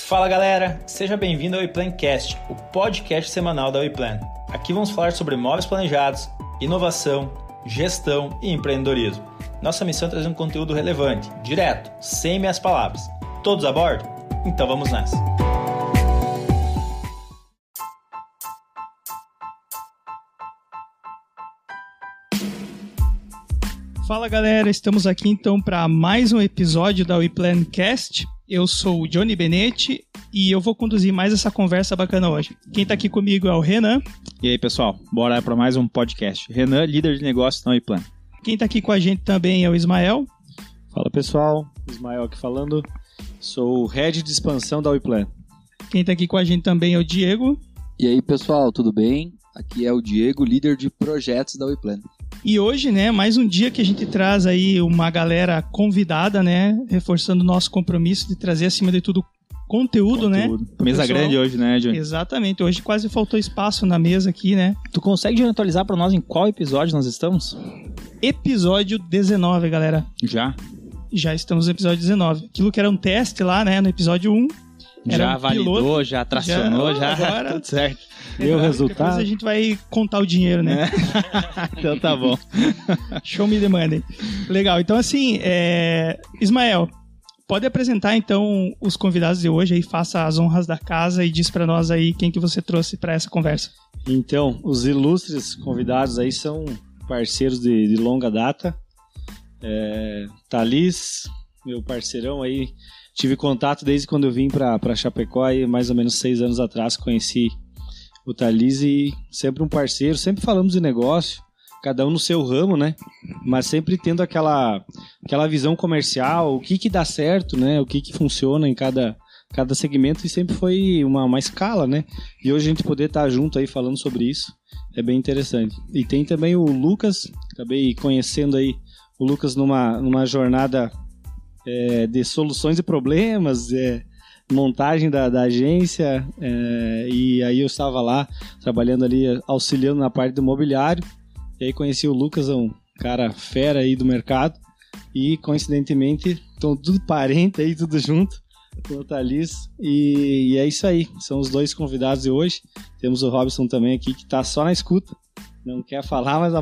Fala galera, seja bem-vindo ao WePlanCast, o podcast semanal da WePlan. Aqui vamos falar sobre imóveis planejados, inovação, gestão e empreendedorismo. Nossa missão é trazer um conteúdo relevante, direto, sem meias palavras. Todos a bordo? Então vamos nessa! Fala galera, estamos aqui então para mais um episódio da WePlanCast. Eu sou o Johnny Benetti e eu vou conduzir mais essa conversa bacana hoje. Quem está aqui comigo é o Renan. E aí pessoal, bora para mais um podcast. Renan, líder de negócios na WePlan. Quem está aqui com a gente também é o Ismael. Fala pessoal, Ismael aqui falando. Sou o Head de Expansão da WePlan. Quem está aqui com a gente também é o Diego. E aí pessoal, tudo bem? Aqui é o Diego, líder de projetos da WePlan. E hoje, né, mais um dia que a gente traz aí uma galera convidada, né, reforçando o nosso compromisso de trazer, acima de tudo, conteúdo. Né? Mesa pessoal. Grande hoje, né, Johnny? Exatamente, hoje quase faltou espaço na mesa aqui, né? Tu consegue atualizar para nós em qual episódio nós estamos? Episódio 19, galera. Já estamos no episódio 19. Aquilo que era um teste lá, né, no episódio 1. Já validou, piloto, já tracionou, já agora, tudo certo. Deu o resultado. Depois a gente vai contar o dinheiro, né? Então tá bom. Show me the money. Legal, então assim, Ismael, pode apresentar então os convidados de hoje aí, faça as honras da casa e diz pra nós aí quem que você trouxe pra essa conversa. Então, os ilustres convidados aí são parceiros de longa data. Thalys, meu parceirão aí, tive contato desde quando eu vim pra Chapecó, aí, mais ou menos 6 anos atrás, conheci o Thalys e sempre um parceiro, sempre falamos de negócio, cada um no seu ramo, né? Mas sempre tendo aquela visão comercial, o que dá certo, né? O que funciona em cada segmento, e sempre foi uma escala, né? E hoje a gente poder estar junto aí falando sobre isso é bem interessante. E tem também o Lucas, acabei conhecendo aí o Lucas numa jornada de soluções e problemas, montagem da agência, e aí eu estava lá trabalhando ali, auxiliando na parte do imobiliário, e aí conheci o Lucas, um cara fera aí do mercado, e coincidentemente estão tudo parente aí, tudo junto com o Thalys, e é isso aí, são os dois convidados de hoje. Temos o Robson também aqui, que está só na escuta, não quer falar, mas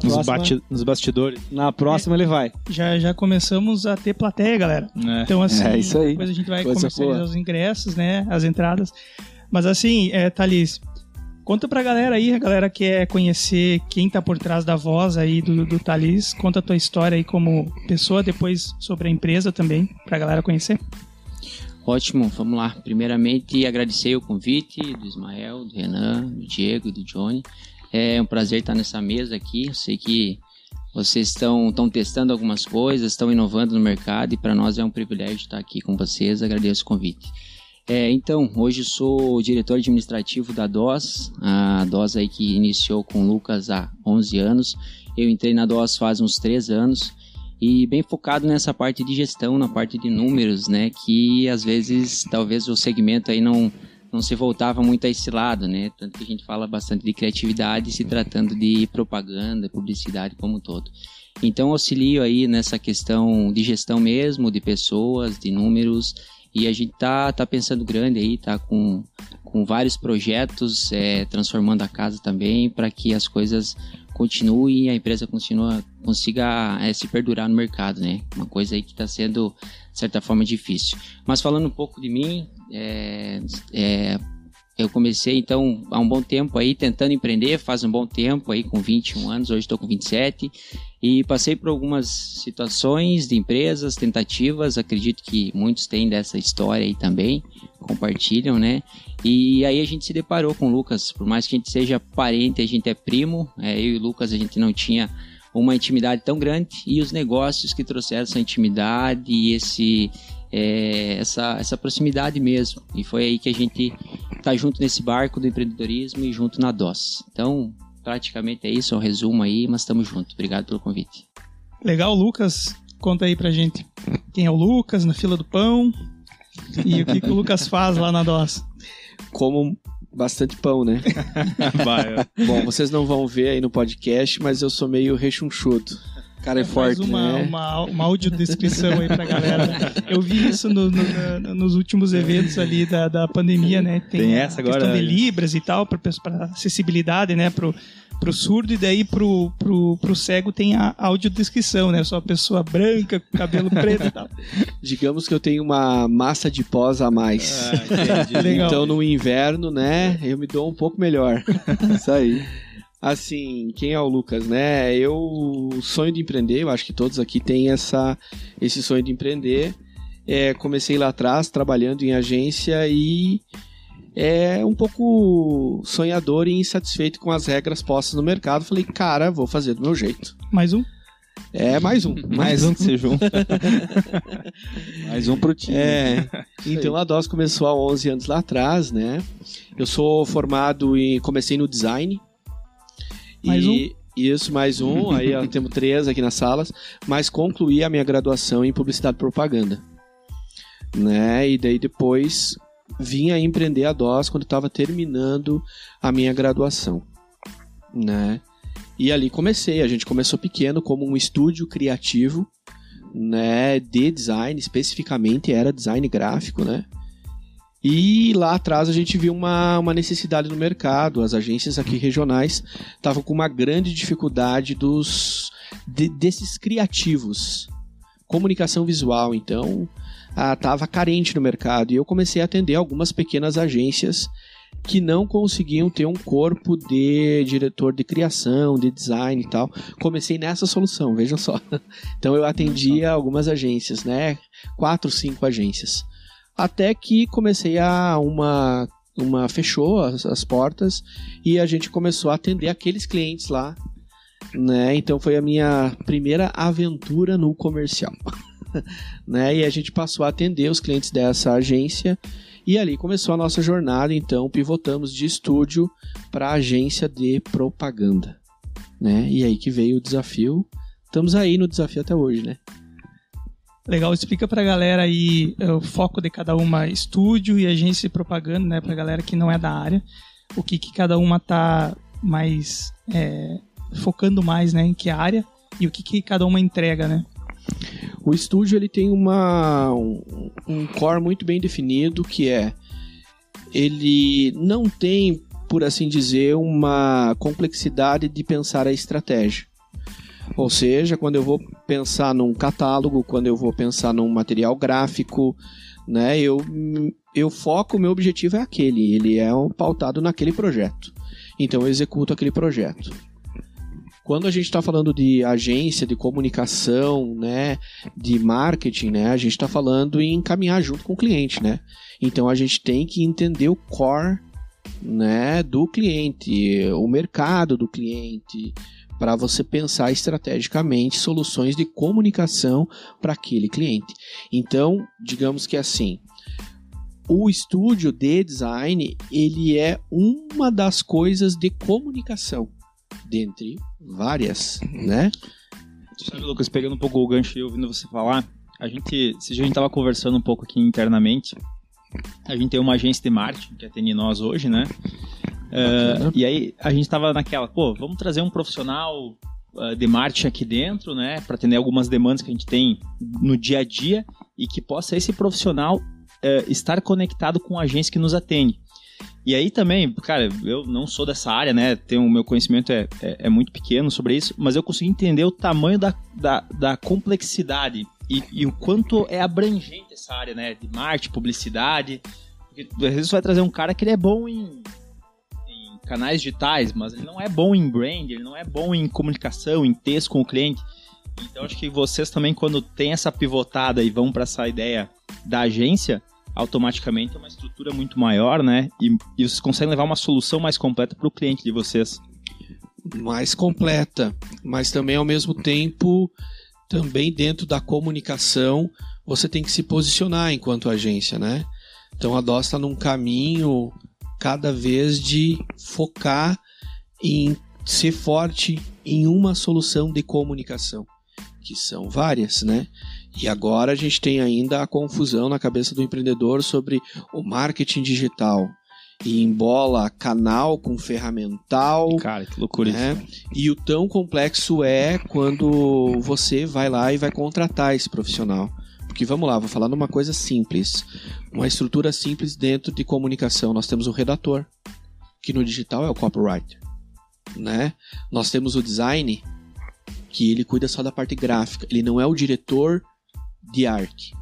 nos bastidores. Na próxima ele vai. Já começamos a ter plateia, galera. Então, assim, isso aí. Depois a gente vai comercializar os ingressos, né? As entradas. Mas assim, Thalys, conta pra galera aí, a galera quer conhecer quem tá por trás da voz aí do Thalys. Conta a tua história aí como pessoa, depois sobre a empresa também, pra galera conhecer. Ótimo, vamos lá. Primeiramente, agradecer o convite do Ismael, do Renan, do Diego e do Johnny. É um prazer estar nessa mesa aqui. Eu sei que vocês estão testando algumas coisas, estão inovando no mercado, e para nós é um privilégio estar aqui com vocês. Agradeço o convite. Então, hoje eu sou o diretor administrativo da DOS, a DOS aí que iniciou com o Lucas há 11 anos. Eu entrei na DOS faz uns 3 anos e bem focado nessa parte de gestão, na parte de números, né? Que às vezes, talvez o segmento aí não se voltava muito a esse lado, né? Tanto que a gente fala bastante de criatividade se tratando de propaganda, publicidade como um todo. Então, auxilio aí nessa questão de gestão mesmo, de pessoas, de números, e a gente tá pensando grande aí, tá com vários projetos, transformando a casa também, para que as coisas continuem e a empresa consiga se perdurar no mercado, né? Uma coisa aí que está sendo, de certa forma, difícil. Mas falando um pouco de mim, eu comecei então há um bom tempo aí tentando empreender, faz um bom tempo aí, com 21 anos, hoje estou com 27, e passei por algumas situações de empresas, tentativas, acredito que muitos têm dessa história aí também, compartilham, né? E aí a gente se deparou com o Lucas, por mais que a gente seja parente, a gente é primo, eu e o Lucas a gente não tinha uma intimidade tão grande, e os negócios que trouxeram essa intimidade e essa proximidade mesmo, e foi aí que a gente tá junto nesse barco do empreendedorismo e junto na DOS. Então, praticamente é isso, é um resumo aí, mas estamos juntos. Obrigado pelo convite. Legal, Lucas, conta aí pra gente quem é o Lucas na fila do pão e o que o Lucas faz lá na DOS. Como bastante pão, né? Vai. Bom, vocês não vão ver aí no podcast, mas eu sou meio rechonchudo. Cara é forte, né? Uma audiodescrição aí pra galera. Eu vi isso nos últimos eventos ali da pandemia, né? Tem essa agora, questão de né? Libras e tal, pra acessibilidade, né? Pro surdo, e daí pro cego tem a audiodescrição, né? Só a pessoa branca, com cabelo preto e tal. Digamos que eu tenho uma massa de pós a mais. Entendi. Legal. Então no inverno, né, eu me dou um pouco melhor. Isso aí. Assim, quem é o Lucas, né? Eu sonho de empreender, eu acho que todos aqui têm esse sonho de empreender. Comecei lá atrás, trabalhando em agência e um pouco sonhador e insatisfeito com as regras postas no mercado. Falei, cara, vou fazer do meu jeito. Mais um? Mais um. Mais um que você junta. Mais um pro time. Então a DOS começou há 11 anos lá atrás, né? Eu sou formado e comecei no design. Mais um? Isso, mais um. Aí ó, temos 3 aqui nas salas. Mas concluí a minha graduação em publicidade e propaganda. Né? E daí depois vim a empreender a DOS quando estava terminando a minha graduação. Né? E ali comecei. A gente começou pequeno como um estúdio criativo, né, de design, especificamente era design gráfico, né? E lá atrás a gente viu uma necessidade no mercado. As agências aqui regionais estavam com uma grande dificuldade desses criativos. Comunicação visual, então, estava carente no mercado. E eu comecei a atender algumas pequenas agências que não conseguiam ter um corpo de diretor de criação, de design e tal. Comecei nessa solução, vejam só. Então eu atendia algumas agências, né? 4, 5 agências. Até que comecei uma fechou as portas e a gente começou a atender aqueles clientes lá, né? Então foi a minha primeira aventura no comercial, né? E a gente passou a atender os clientes dessa agência e ali começou a nossa jornada. Então pivotamos de estúdio para agência de propaganda, né? E aí que veio o desafio. Estamos aí no desafio até hoje, né? Legal, explica pra galera aí o foco de cada uma, estúdio e agência de propaganda, né? Pra galera que não é da área, o que cada uma tá mais focando mais, né? Em que área e o que cada uma entrega, né? O estúdio ele tem um core muito bem definido, que ele não tem, por assim dizer, uma complexidade de pensar a estratégia. Ou seja, quando eu vou pensar num catálogo, quando eu vou pensar num material gráfico, né, eu foco, o meu objetivo é aquele, ele é pautado naquele projeto. Então eu executo aquele projeto. Quando a gente está falando de agência, de comunicação, né, de marketing, né, a gente está falando em caminhar junto com o cliente, né? Então a gente tem que entender o core, né, do cliente, o mercado do cliente, para você pensar estrategicamente soluções de comunicação para aquele cliente. Então, digamos que assim, o estúdio de design, ele é uma das coisas de comunicação, dentre várias, né? Sabe, Lucas, pegando um pouco o gancho e ouvindo você falar, a gente estava conversando um pouco aqui internamente, a gente tem uma agência de marketing que atende nós hoje, né? E aí a gente tava naquela, vamos trazer um profissional de marketing aqui dentro, né, para atender algumas demandas que a gente tem no dia a dia e que possa esse profissional estar conectado com a agência que nos atende. E aí também, cara, eu não sou dessa área, né, o meu conhecimento é muito pequeno sobre isso, mas eu consegui entender o tamanho da complexidade e o quanto é abrangente essa área, né, de marketing, publicidade, porque às vezes você vai trazer um cara que ele é bom em canais digitais, mas ele não é bom em brand, ele não é bom em comunicação, em texto com o cliente. Então acho que vocês também, quando tem essa pivotada e vão para essa ideia da agência, automaticamente é uma estrutura muito maior, né? E vocês conseguem levar uma solução mais completa para o cliente de vocês. Mais completa, mas também ao mesmo tempo, também dentro da comunicação, você tem que se posicionar enquanto agência, né? Então a DOS está num caminho cada vez de focar em ser forte em uma solução de comunicação, que são várias, né? E agora a gente tem ainda a confusão na cabeça do empreendedor sobre o marketing digital. e embola canal com ferramental. Cara, que loucura né? isso. E o tão complexo é quando você vai lá e vai contratar esse profissional. Porque vamos lá, vou falar numa coisa simples. Uma estrutura simples dentro de comunicação. Nós temos o redator, que no digital é o copywriter. Né? Nós temos o design, que ele cuida só da parte gráfica. Ele não é o diretor de arte.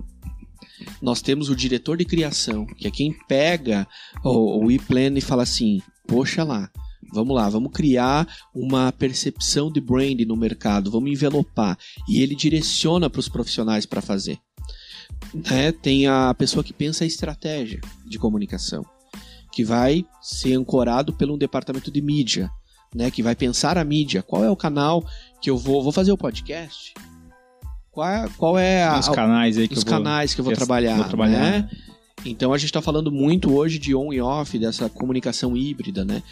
Nós temos o diretor de criação, que é quem pega o e-plan e fala assim, poxa lá, vamos criar uma percepção de brand no mercado, vamos envelopar. E ele direciona para os profissionais para fazer. Né? Tem a pessoa que pensa a estratégia de comunicação, que vai ser ancorado pelo um departamento de mídia, né? Que vai pensar a mídia. Qual é o canal que eu vou fazer o podcast? Qual é os canais aí que eu vou trabalhar, né? Então a gente está falando muito hoje de on e off, dessa comunicação híbrida, né?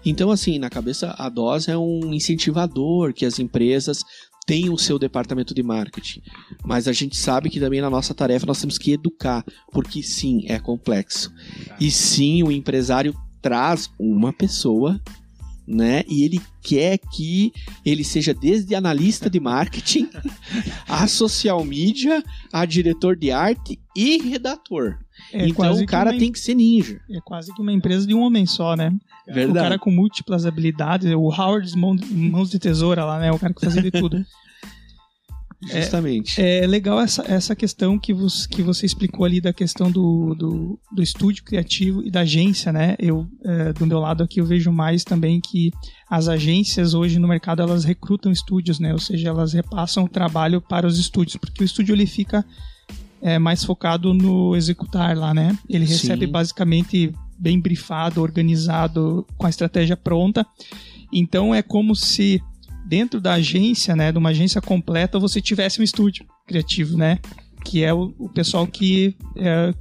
Então assim, na cabeça a DOS é um incentivador que as empresas tenham o seu departamento de marketing. Mas a gente sabe que também na nossa tarefa nós temos que educar, porque sim, é complexo. E sim, o empresário traz uma pessoa, né? E ele quer que ele seja desde analista de marketing, a social media, a diretor de arte e redator. Então o cara tem que ser ninja. É quase que uma empresa de um homem só, né? Verdade. O cara com múltiplas habilidades, o Howard Mãos de Tesoura lá, né? O cara que fazia de tudo. Justamente. É legal essa questão que você explicou ali da questão do estúdio criativo e da agência, né? Do meu lado aqui eu vejo mais também que as agências hoje no mercado elas recrutam estúdios, né? Ou seja, elas repassam o trabalho para os estúdios, porque o estúdio ele fica mais focado no executar lá, né? Ele recebe basicamente bem brifado, organizado, com a estratégia pronta. Então é como se dentro da agência, né, de uma agência completa, você tivesse um estúdio criativo, né? Que é o pessoal que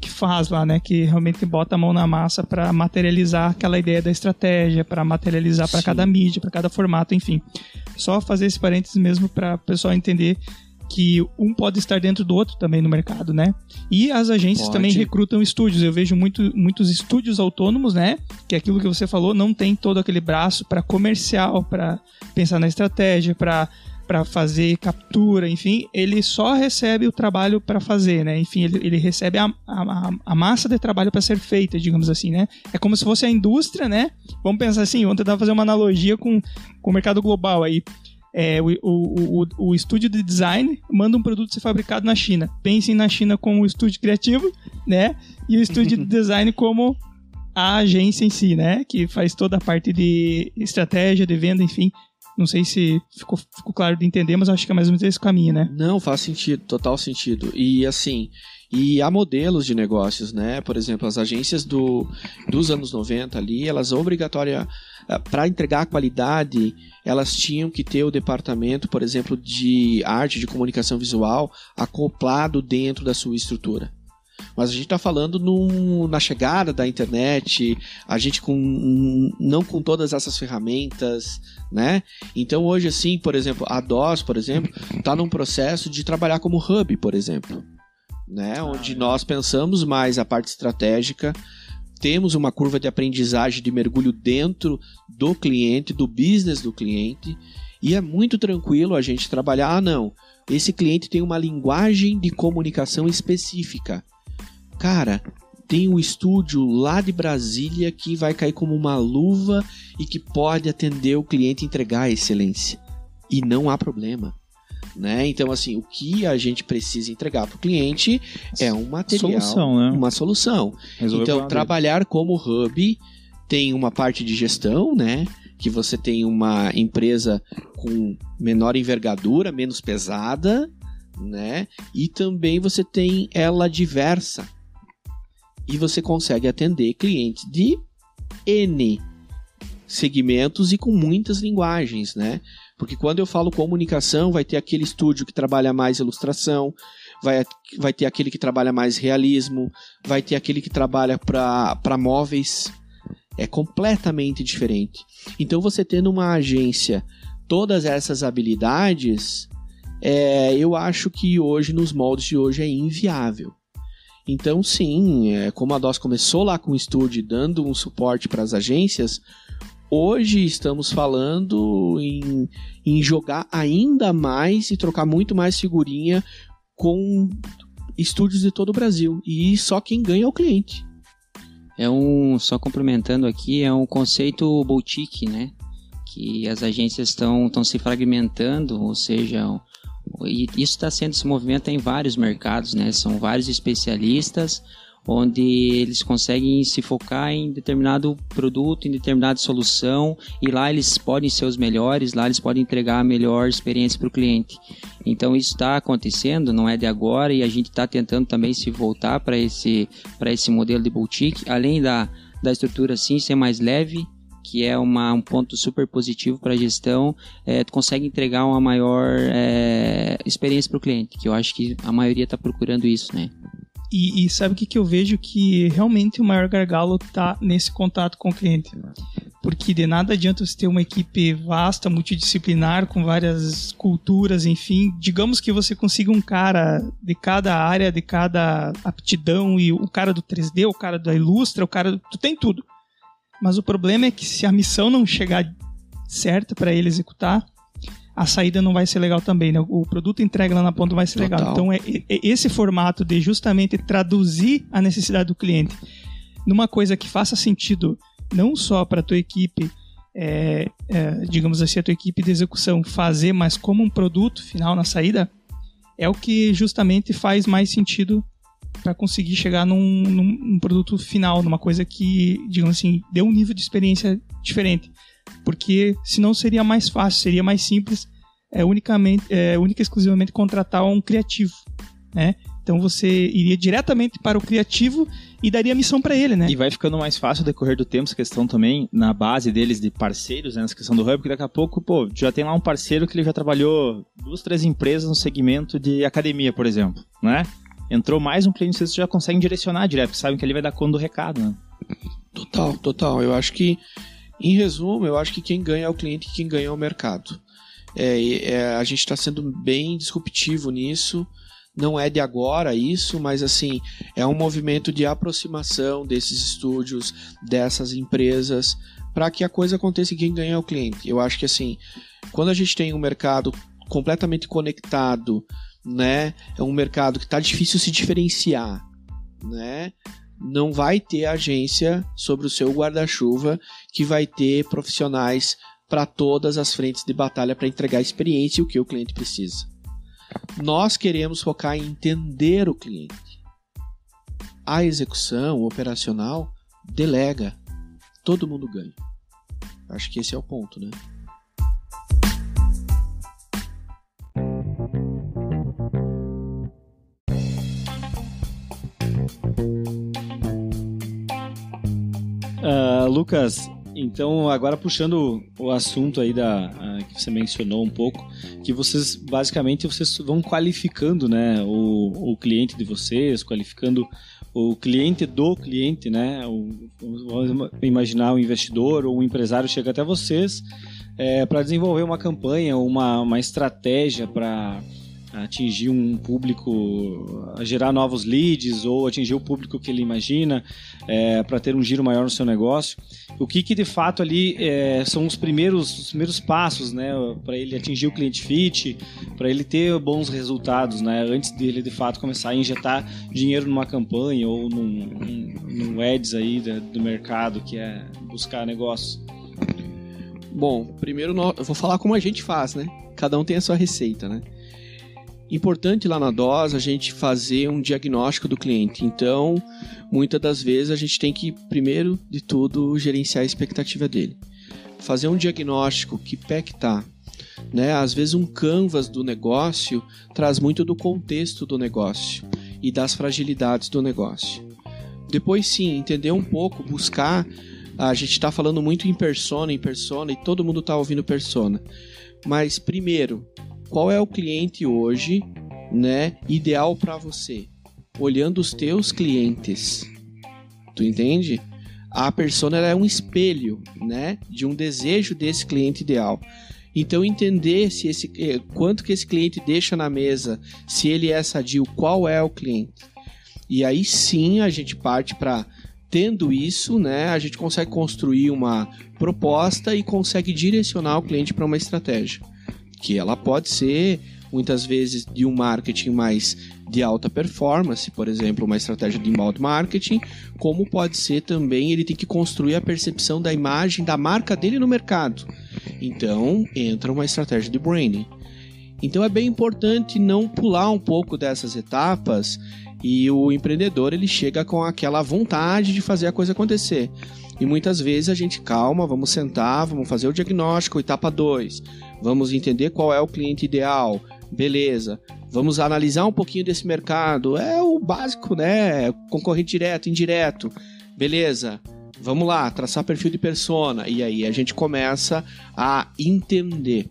faz lá, né? Que realmente bota a mão na massa para materializar aquela ideia da estratégia, para materializar para cada mídia, para cada formato, enfim. Só fazer esse parênteses mesmo para o pessoal entender que um pode estar dentro do outro também no mercado, né? E as agências também recrutam estúdios. Eu vejo muitos estúdios autônomos, né? Que é aquilo que você falou, não tem todo aquele braço para comercial, para pensar na estratégia, para fazer captura, enfim, ele só recebe o trabalho para fazer, né? Enfim, ele recebe a massa de trabalho para ser feita, digamos assim, né? É como se fosse a indústria, né? Vamos pensar assim, vamos tentar fazer uma analogia com o mercado global aí. O estúdio de design manda um produto ser fabricado na China. Pensem na China como o estúdio criativo, né? E o estúdio de design como a agência em si, né? Que faz toda a parte de estratégia, de venda, enfim. Não sei se ficou claro de entender, mas acho que é mais ou menos esse caminho, né? Não, faz sentido, total sentido. E assim, há modelos de negócios, né? Por exemplo, as agências dos anos 90 ali, elas obrigatórias, para entregar a qualidade, elas tinham que ter o departamento, por exemplo, de arte, de comunicação visual, acoplado dentro da sua estrutura. Mas a gente está falando na chegada da internet, a gente não com todas essas ferramentas, né? Então hoje assim, por exemplo, a DOS, por exemplo, está num processo de trabalhar como hub, por exemplo, né? Onde nós pensamos mais a parte estratégica, temos uma curva de aprendizagem, de mergulho dentro do cliente, do business do cliente, e é muito tranquilo a gente trabalhar, esse cliente tem uma linguagem de comunicação específica. Cara, tem um estúdio lá de Brasília que vai cair como uma luva e que pode atender o cliente e entregar a excelência. E não há problema, né? Então, assim, o que a gente precisa entregar para o cliente é um material, uma solução. Então, trabalhar como hub tem uma parte de gestão, né? Que você tem uma empresa com menor envergadura, menos pesada, né? E também você tem ela diversa. E você consegue atender clientes de N segmentos e com muitas linguagens, né? Porque quando eu falo comunicação, vai ter aquele estúdio que trabalha mais ilustração, vai ter aquele que trabalha mais realismo, vai ter aquele que trabalha para móveis. É completamente diferente. Então, você tendo uma agência, todas essas habilidades, eu acho que hoje, nos moldes de hoje, é inviável. Então, sim, como a DOS começou lá com o estúdio dando um suporte para as agências, hoje estamos falando em jogar ainda mais e trocar muito mais figurinha com estúdios de todo o Brasil. E só quem ganha é o cliente. Só complementando aqui, é um conceito boutique, né? Que as agências estão se fragmentando, ou seja, e isso está sendo, esse movimento em vários mercados, né? São vários especialistas, onde eles conseguem se focar em determinado produto, em determinada solução, e lá eles podem ser os melhores, lá eles podem entregar a melhor experiência para o cliente. Então isso está acontecendo, não é de agora, e a gente está tentando também se voltar para esse modelo de boutique, além da estrutura sim ser mais leve, que é um ponto super positivo para a gestão, tu consegue entregar uma maior experiência para o cliente, que eu acho que a maioria está procurando isso, né? E sabe o que eu vejo? Que realmente o maior gargalo está nesse contato com o cliente. Porque de nada adianta você ter uma equipe vasta, multidisciplinar, com várias culturas, enfim. Digamos que você consiga um cara de cada área, de cada aptidão, e o cara do 3D, o cara da Ilustra, tu tem tudo. Mas o problema é que se a missão não chegar certa para ele executar, a saída não vai ser legal também, né? O produto entregue lá na ponta não vai ser legal. Então é esse formato de justamente traduzir a necessidade do cliente numa coisa que faça sentido não só para a tua equipe, digamos assim, a tua equipe de execução fazer, mas como um produto final na saída, é o que justamente faz mais sentido para conseguir chegar num produto final, numa coisa que, digamos assim, dê um nível de experiência diferente. Porque senão seria mais fácil, seria mais simples, única e exclusivamente contratar um criativo, né? Então você iria diretamente para o criativo e daria a missão para ele, né? E vai ficando mais fácil ao decorrer do tempo essa questão também, na base deles de parceiros, né, nessa questão do hub, porque daqui a pouco, já tem lá um parceiro que ele já trabalhou 2, 3 empresas no segmento de academia, por exemplo, né? Entrou mais um cliente, vocês já conseguem direcionar direto, porque sabem que ele vai dar conta do recado, né? Total. Eu acho que, em resumo, eu acho que quem ganha é o cliente e quem ganha é o mercado. A gente está sendo bem disruptivo nisso. Não é de agora isso, mas assim, é um movimento de aproximação desses estúdios, dessas empresas, para que a coisa aconteça e quem ganha é o cliente. Eu acho que assim, quando a gente tem um mercado completamente conectado, né, é um mercado que está difícil se diferenciar, né? Não vai ter agência sobre o seu guarda-chuva que vai ter profissionais para todas as frentes de batalha para entregar a experiência e o que o cliente precisa. Nós queremos focar em entender o cliente. A execução operacional delega. Todo mundo ganha. Acho que esse é o ponto, né? Lucas, então agora puxando o assunto aí que você mencionou um pouco, que vocês basicamente vão qualificando, né, o cliente de vocês, qualificando o cliente do cliente, né? Vamos imaginar um investidor ou um empresário chega até vocês para desenvolver uma campanha, uma estratégia para atingir um público, gerar novos leads ou atingir o público que ele imagina, para ter um giro maior no seu negócio. O que de fato ali são os primeiros passos, né, para ele atingir o cliente fit, para ele ter bons resultados, né, antes dele de fato começar a injetar dinheiro numa campanha ou num ads aí do mercado, que é buscar negócio? Bom, primeiro eu vou falar como a gente faz, né? Cada um tem a sua receita, né? Importante lá na DOS a gente fazer um diagnóstico do cliente. Então, muitas das vezes a gente tem que, primeiro de tudo, gerenciar a expectativa dele. Fazer um diagnóstico, que pé que tá, né? Às vezes um canvas do negócio traz muito do contexto do negócio e das fragilidades do negócio. Depois sim, entender um pouco, buscar. A gente está falando muito em persona e todo mundo está ouvindo persona. Mas primeiro, qual é o cliente hoje, né, ideal para você? Olhando os teus clientes. Tu entende? A persona é um espelho, né, de um desejo desse cliente ideal. Então entender quanto que esse cliente deixa na mesa, se ele é sadio, qual é o cliente. E aí sim a gente parte para, tendo isso, né, a gente consegue construir uma proposta e consegue direcionar o cliente para uma estratégia, que ela pode ser muitas vezes de um marketing mais de alta performance, por exemplo, uma estratégia de inbound marketing, como pode ser também, ele tem que construir a percepção da imagem da marca dele no mercado. Então, entra uma estratégia de branding. Então, é bem importante não pular um pouco dessas etapas, e o empreendedor, ele chega com aquela vontade de fazer a coisa acontecer. E muitas vezes a gente, calma, vamos sentar, vamos fazer o diagnóstico, etapa 2, vamos entender qual é o cliente ideal, beleza, vamos analisar um pouquinho desse mercado, é o básico, né, concorrente direto, indireto, beleza, vamos lá, traçar perfil de persona, e aí a gente começa a entender.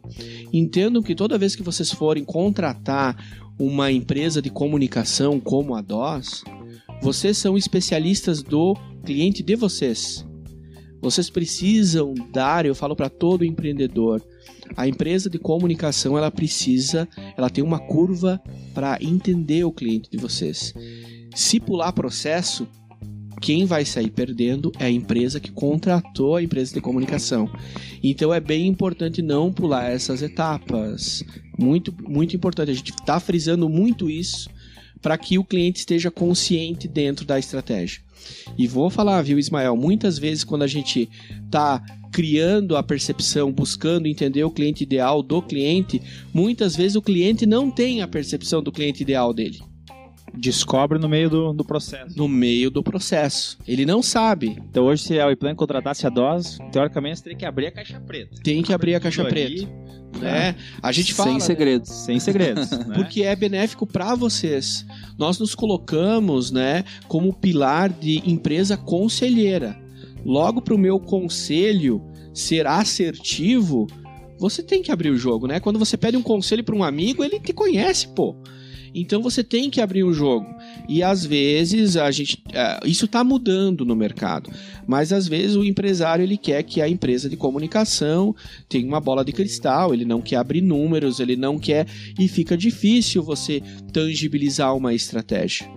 Entendam que toda vez que vocês forem contratar uma empresa de comunicação como a DOS, vocês são especialistas do cliente de vocês. Vocês precisam dar, eu falo para todo empreendedor, a empresa de comunicação, ela tem uma curva para entender o cliente de vocês. Se pular processo, quem vai sair perdendo é a empresa que contratou a empresa de comunicação. Então é bem importante não pular essas etapas. Muito, muito importante. A gente está frisando muito isso para que o cliente esteja consciente dentro da estratégia. E vou falar, viu, Ismael, muitas vezes quando a gente está criando a percepção, buscando entender o cliente ideal do cliente, muitas vezes o cliente não tem a percepção do cliente ideal dele. Descobre no meio do processo. No meio do processo. Ele não sabe. Então hoje, se a WePlan contratasse a DOS, teoricamente você teria que abrir a caixa preta. Tem que abrir a caixa preta. Né? A gente fala, sem segredos. Sem segredos. Né? Porque é benéfico para vocês. Nós nos colocamos, né, como pilar de empresa conselheira. Logo para o meu conselho ser assertivo, você tem que abrir o jogo, né? Quando você pede um conselho para um amigo, ele te conhece, pô. Então você tem que abrir o jogo. E às vezes isso está mudando no mercado. Mas às vezes o empresário, ele quer que a empresa de comunicação tenha uma bola de cristal, ele não quer abrir números, ele não quer, e fica difícil você tangibilizar uma estratégia,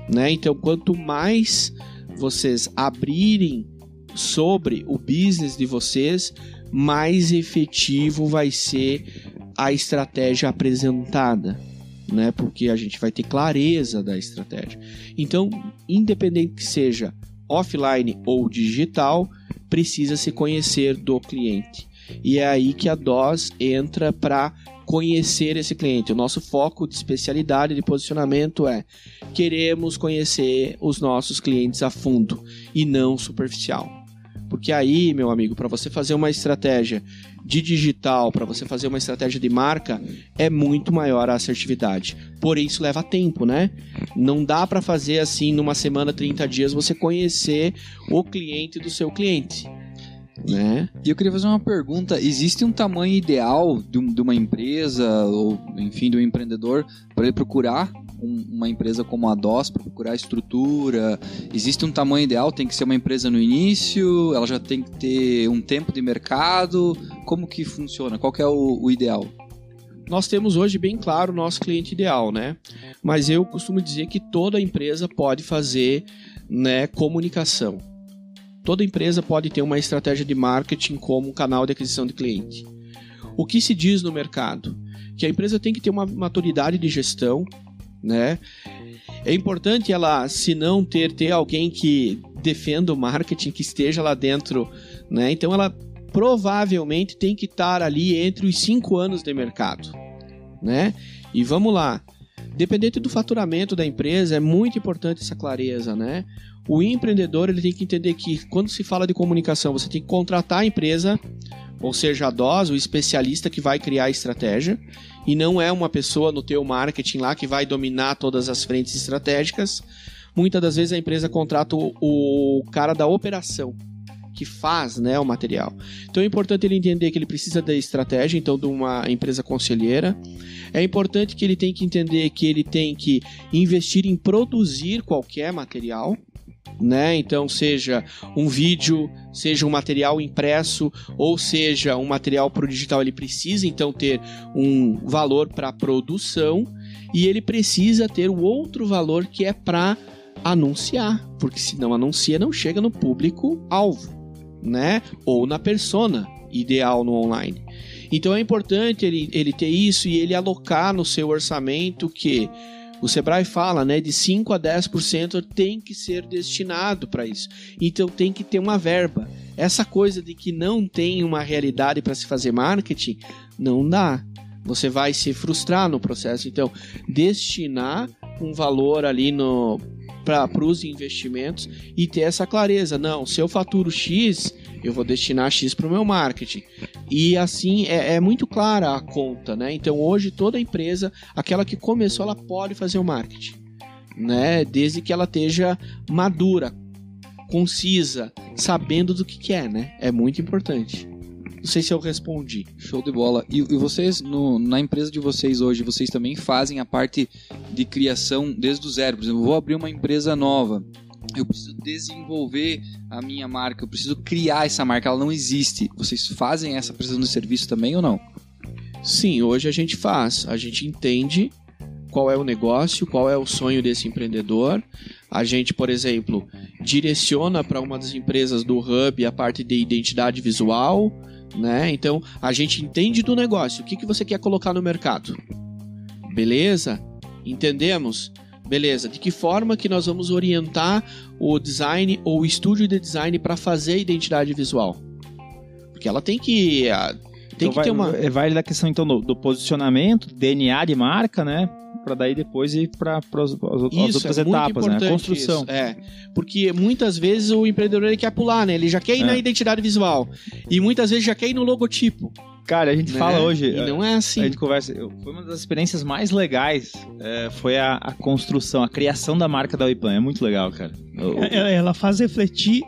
né? Então quanto mais vocês abrirem sobre o business de vocês, mais efetivo vai ser a estratégia apresentada, né? Porque a gente vai ter clareza da estratégia. Então, independente que seja offline ou digital, precisa se conhecer do cliente. E é aí que a DOS entra para conhecer esse cliente. O nosso foco de especialidade de posicionamento é: queremos conhecer os nossos clientes a fundo e não superficial. Porque aí, meu amigo, para você fazer uma estratégia de digital, para você fazer uma estratégia de marca, é muito maior a assertividade. Porém, isso leva tempo, né? Não dá para fazer assim, numa semana, 30 dias, você conhecer o cliente do seu cliente, né? E eu queria fazer uma pergunta: existe um tamanho ideal de uma empresa, ou enfim, de um empreendedor, para ele procurar uma empresa como a DOS, para procurar estrutura? Existe um tamanho ideal? Tem que ser uma empresa no início? Ela já tem que ter um tempo de mercado? Como que funciona? Qual que é o ideal? Nós temos hoje bem claro o nosso cliente ideal, né? Mas eu costumo dizer que toda empresa pode fazer, né, comunicação. Toda empresa pode ter uma estratégia de marketing como um canal de aquisição de cliente. O que se diz no mercado? Que a empresa tem que ter uma maturidade de gestão, né? É importante ela, se não ter alguém que defenda o marketing, que esteja lá dentro, né? Então ela provavelmente tem que estar ali entre os 5 anos de mercado, né? E vamos lá, dependente do faturamento da empresa, é muito importante essa clareza, né? O empreendedor, ele tem que entender que quando se fala de comunicação, você tem que contratar a empresa, ou seja, a DOS, o especialista que vai criar a estratégia, e não é uma pessoa no teu marketing lá que vai dominar todas as frentes estratégicas. Muitas das vezes a empresa contrata o cara da operação, que faz, né, o material. Então é importante ele entender que ele precisa da estratégia, então, de uma empresa conselheira. É importante que ele tem que entender que ele tem que investir em produzir qualquer material, né? Então, seja um vídeo, seja um material impresso, ou seja um material para o digital, ele precisa então ter um valor para produção, e ele precisa ter o outro valor que é para anunciar, porque se não anuncia, não chega no público-alvo, né? Ou na persona ideal no online. Então é importante ele ter isso e ele alocar no seu orçamento que o Sebrae fala, né, de 5 a 10% tem que ser destinado para isso. Então tem que ter uma verba. Essa coisa de que não tem uma realidade para se fazer marketing, não dá. Você vai se frustrar no processo. Então, destinar um valor ali para os investimentos e ter essa clareza. Não, se eu faturo X, eu vou destinar X para o meu marketing. E assim, é muito clara a conta, né? Então, hoje, toda empresa, aquela que começou, ela pode fazer o marketing, né? Desde que ela esteja madura, concisa, sabendo do que quer, né? É muito importante. Não sei se eu respondi. Show de bola. E vocês, na empresa de vocês hoje, vocês também fazem a parte de criação desde o zero? Por exemplo, eu vou abrir uma empresa nova, eu preciso desenvolver a minha marca, eu preciso criar essa marca, ela não existe. Vocês fazem essa prestação de serviço também ou não? Sim, hoje a gente faz. A gente entende qual é o negócio, qual é o sonho desse empreendedor. A gente, por exemplo, direciona para uma das empresas do Hub a parte de identidade visual, né? Então, a gente entende do negócio. O que você quer colocar no mercado? Beleza? Entendemos? Beleza. De que forma que nós vamos orientar o design ou o estúdio de design para fazer a identidade visual? Porque ela tem que... ter uma... Vai da questão, então, do posicionamento, DNA de marca, né? Para daí depois ir para as outras etapas, né? A construção. Isso, porque muitas vezes o empreendedor ele quer pular, né? Ele já quer ir na identidade visual. E muitas vezes já quer ir no logotipo. Cara, a gente fala hoje... E não é assim. A gente conversa... Foi uma das experiências mais legais. Foi a construção, a criação da marca da WePlan. É muito legal, cara. Ela faz refletir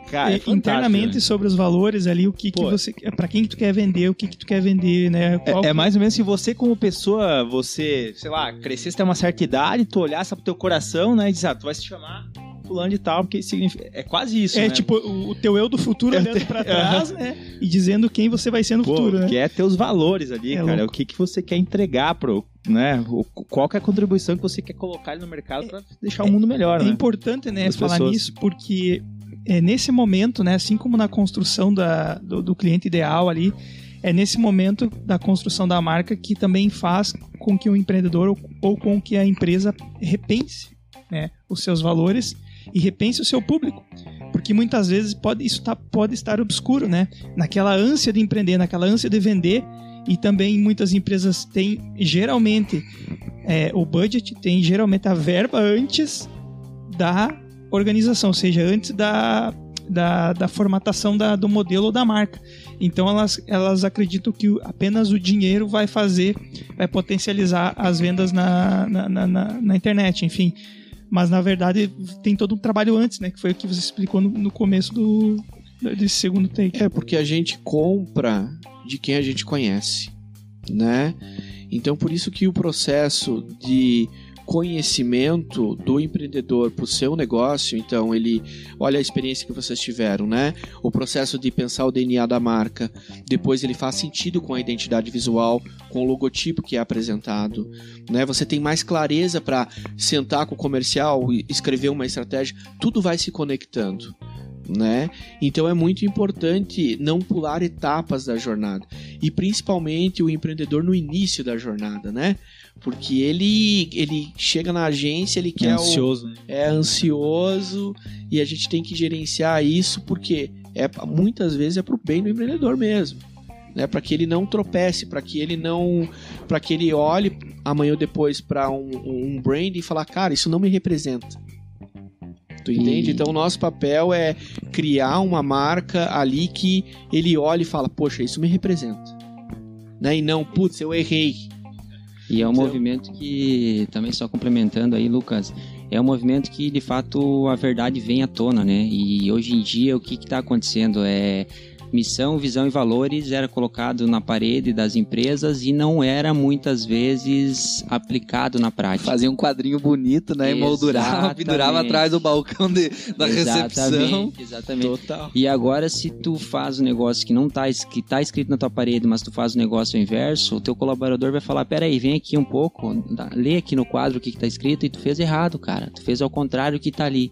internamente sobre os valores ali, o que você... Pra quem que tu quer vender, o que tu quer vender, né? É mais ou menos se você como pessoa, você, sei lá, crescesse até uma certa idade, tu olhasse pro teu coração, né? E diz, tu vai se chamar fulano de tal, porque significa... É quase isso, né? Tipo, o teu eu do futuro olhando pra trás, né? E dizendo quem você vai ser no futuro, né? Que é teus valores ali, cara. Louco. O que você quer entregar pro... Né? Qual que é a contribuição que você quer colocar ali no mercado para deixar o mundo melhor, né? É importante, né, falar nisso, porque nesse momento, né, assim como na construção do cliente ideal ali, é nesse momento da construção da marca que também faz com que o empreendedor ou com que a empresa repense, né, os seus valores e repense o seu público. Porque muitas vezes pode estar obscuro, né? Naquela ânsia de empreender, naquela ânsia de vender. E também muitas empresas têm geralmente o budget, tem geralmente a verba antes da organização, ou seja, antes da formatação do modelo ou da marca. Então elas acreditam que apenas o dinheiro vai potencializar as vendas na internet, enfim. Mas na verdade tem todo um trabalho antes, né? Que foi o que você explicou no começo desse segundo take. Porque a gente compra de quem a gente conhece, né? Então por isso que o processo de conhecimento do empreendedor para o seu negócio, então ele olha a experiência que vocês tiveram, né? O processo de pensar o DNA da marca, depois ele faz sentido com a identidade visual, com o logotipo que é apresentado, né? Você tem mais clareza para sentar com o comercial e escrever uma estratégia, tudo vai se conectando, né? Então é muito importante não pular etapas da jornada, e principalmente o empreendedor no início da jornada, né? Porque ele chega na agência, ele quer ansioso, né? É ansioso, e a gente tem que gerenciar isso, porque muitas vezes é pro bem do empreendedor mesmo, né? Para que ele não tropece, para que ele olhe amanhã ou depois para um brand e falar, cara, isso não me representa. Tu entende? Então o nosso papel é criar uma marca ali que ele olhe e fala, poxa, isso me representa, né? E não, putz, eu errei. E é um movimento que, também só complementando aí, Lucas, é um movimento que de fato a verdade vem à tona, né? E hoje em dia o que está acontecendo missão, visão e valores era colocado na parede das empresas e não era muitas vezes aplicado na prática. Fazia um quadrinho bonito, né? E moldurava, pendurava atrás do balcão da recepção. Exatamente. Total. E agora, se tu faz um negócio que não tá escrito na tua parede, mas tu faz o negócio ao inverso, o teu colaborador vai falar, peraí, vem aqui um pouco, lê aqui no quadro o que tá escrito e tu fez errado, cara. Tu fez ao contrário do que tá ali.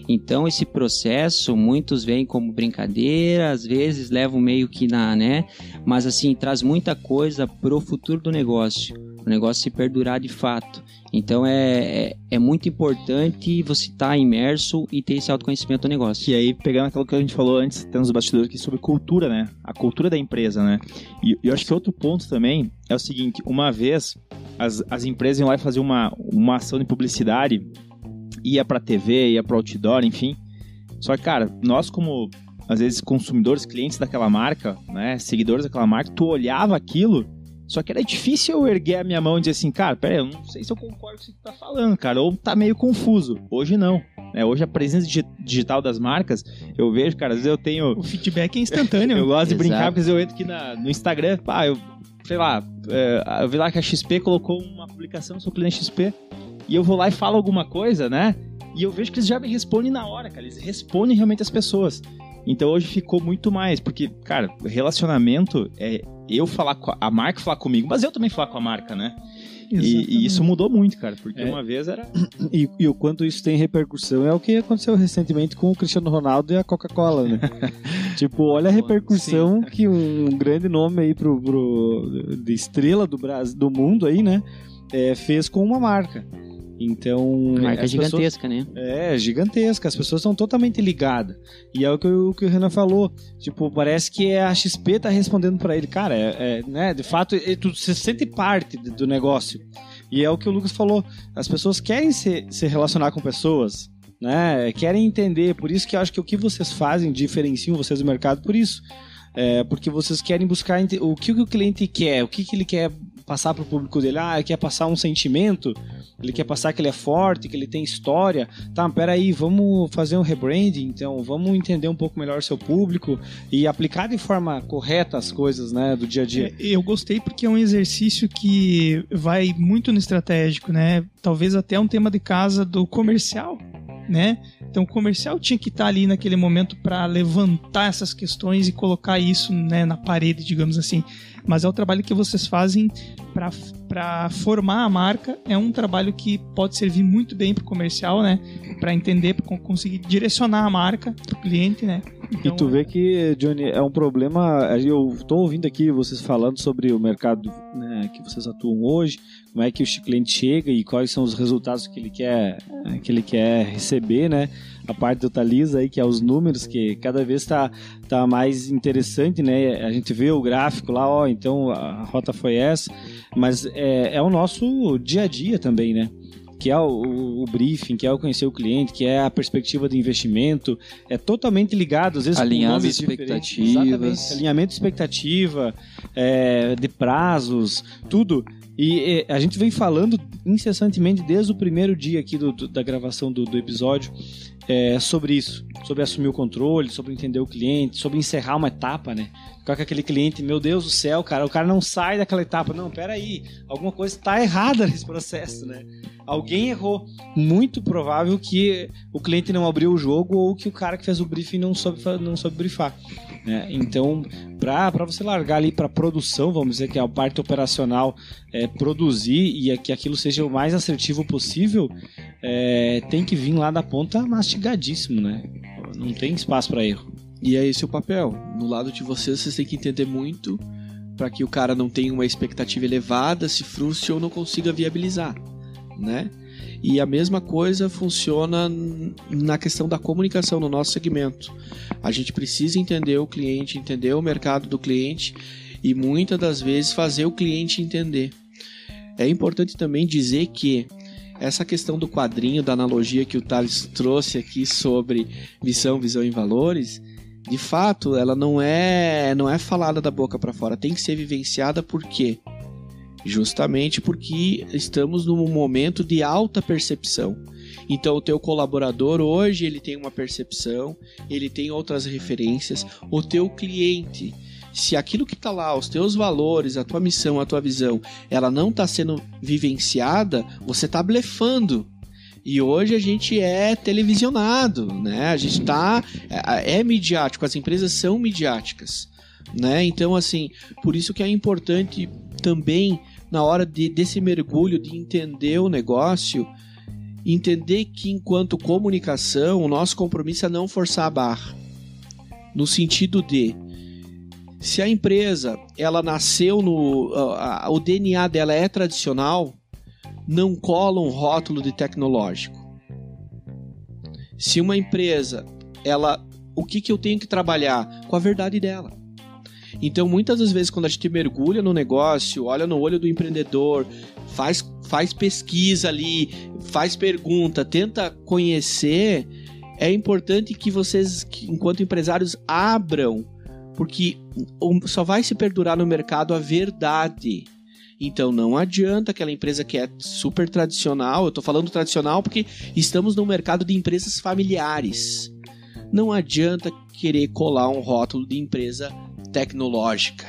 Então, esse processo, muitos veem como brincadeira, às vezes levam meio que né? Mas, assim, traz muita coisa pro futuro do negócio. O negócio se perdurar de fato. Então, é muito importante você estar imerso e ter esse autoconhecimento do negócio. E aí, pegando aquilo que a gente falou antes, temos os bastidores aqui sobre cultura, né? A cultura da empresa, né? E eu acho que outro ponto também é o seguinte, uma vez as empresas iam lá e faziam uma ação de publicidade, ia pra TV, ia pro outdoor, enfim. Só que, cara, nós como, às vezes, consumidores, clientes daquela marca, né, seguidores daquela marca, tu olhava aquilo, só que era difícil eu erguer a minha mão e dizer assim, cara, peraí, eu não sei se eu concordo com o que tu tá falando, cara, ou tá meio confuso. Hoje não, né, hoje a presença digital das marcas, eu vejo, cara, às vezes eu tenho... O feedback é instantâneo. Eu gosto de brincar, porque às vezes eu entro aqui no Instagram, sei lá, eu vi lá que a XP colocou uma publicação sobre o cliente XP, e eu vou lá e falo alguma coisa, né? E eu vejo que eles já me respondem na hora, cara. Eles respondem realmente as pessoas. Então hoje ficou muito mais, porque, cara, relacionamento é eu falar com a marca falar comigo, mas eu também falar com a marca, né? E isso mudou muito, cara, porque uma vez era... E o quanto isso tem repercussão é o que aconteceu recentemente com o Cristiano Ronaldo e a Coca-Cola, né? Tipo, olha a repercussão que um grande nome aí de estrela do Brasil, do mundo aí, né? Fez com uma marca. Então... Marca gigantesca, né? Gigantesca. As pessoas estão totalmente ligadas. E é o que o Renan falou. Tipo, parece que a XP tá respondendo pra ele. Cara, né? De fato, tu se sente parte do negócio. E é o que o Lucas falou. As pessoas querem se relacionar com pessoas, né? Querem entender. Por isso que eu acho que o que vocês fazem diferenciam vocês do mercado por isso. Porque vocês querem buscar o que o cliente quer, o que ele quer passar para o público dele. Ele quer passar um sentimento, ele quer passar que ele é forte, que ele tem história. Tá, peraí, vamos fazer um rebranding, então vamos entender um pouco melhor o seu público e aplicar de forma correta as coisas, né, do dia a dia. Eu gostei porque é um exercício que vai muito no estratégico, né? Talvez até um tema de casa do comercial, né? Então o comercial tinha que estar ali naquele momento para levantar essas questões e colocar isso, né, na parede, digamos assim. Mas é o trabalho que vocês fazem para formar a marca. É um trabalho que pode servir muito bem para o comercial, né? Para entender, para conseguir direcionar a marca para o cliente, né? Então, e tu vê que, Johnny, é um problema. Eu tô ouvindo aqui vocês falando sobre o mercado, né, que vocês atuam hoje, como é que o cliente chega e quais são os resultados que ele quer receber, né? A parte do Thalys aí, que é os números, que cada vez tá mais interessante, né? A gente vê o gráfico lá, então a rota foi essa, mas é o nosso dia a dia também, né? Que é o briefing, que é o conhecer o cliente, que é a perspectiva de investimento, é totalmente ligado, às vezes alinhar com expectativas. Exatamente, alinhamento de expectativa, de prazos, tudo. E a gente vem falando incessantemente desde o primeiro dia aqui da gravação do episódio sobre isso, sobre assumir o controle, sobre entender o cliente, sobre encerrar uma etapa, né? Ficar com aquele cliente, meu Deus do céu, cara, o cara não sai daquela etapa. Não, peraí, alguma coisa está errada nesse processo, né? Alguém errou. Muito provável que o cliente não abriu o jogo ou que o cara que fez o briefing não soube briefar. Né? Então, para você largar ali para produção, vamos dizer que é a parte operacional, produzir e que aquilo seja o mais assertivo possível, tem que vir lá da ponta mastigadíssimo, né? Não tem espaço para erro. E é esse o papel. No lado de vocês têm que entender muito para que o cara não tenha uma expectativa elevada, se frustre ou não consiga viabilizar, né? E a mesma coisa funciona na questão da comunicação no nosso segmento. A gente precisa entender o cliente, entender o mercado do cliente e muitas das vezes fazer o cliente entender. É importante também dizer que essa questão do quadrinho, da analogia que o Thalys trouxe aqui sobre missão, visão e valores, de fato, ela não é falada da boca para fora, tem que ser vivenciada. Por quê? Justamente porque estamos num momento de alta percepção. Então o teu colaborador hoje ele tem uma percepção, ele tem outras referências. O teu cliente, se aquilo que está lá, os teus valores, a tua missão, a tua visão, ela não está sendo vivenciada, você está blefando. E hoje a gente é televisionado, né? A gente é midiático, as empresas são midiáticas, né? Então, assim, por isso que é importante também, na hora desse mergulho, de entender o negócio, entender que enquanto comunicação, o nosso compromisso é não forçar a barra. No sentido de, se a empresa, ela nasceu o DNA dela é tradicional, não cola um rótulo de tecnológico. Se uma empresa, o que eu tenho que trabalhar? Com a verdade dela. Então, muitas das vezes, quando a gente mergulha no negócio, olha no olho do empreendedor, faz pesquisa ali, faz pergunta, tenta conhecer, é importante que vocês, enquanto empresários, abram, porque só vai se perdurar no mercado a verdade. Então não adianta aquela empresa que é super tradicional, eu estou falando tradicional porque estamos num mercado de empresas familiares. Não adianta querer colar um rótulo de empresa tecnológica,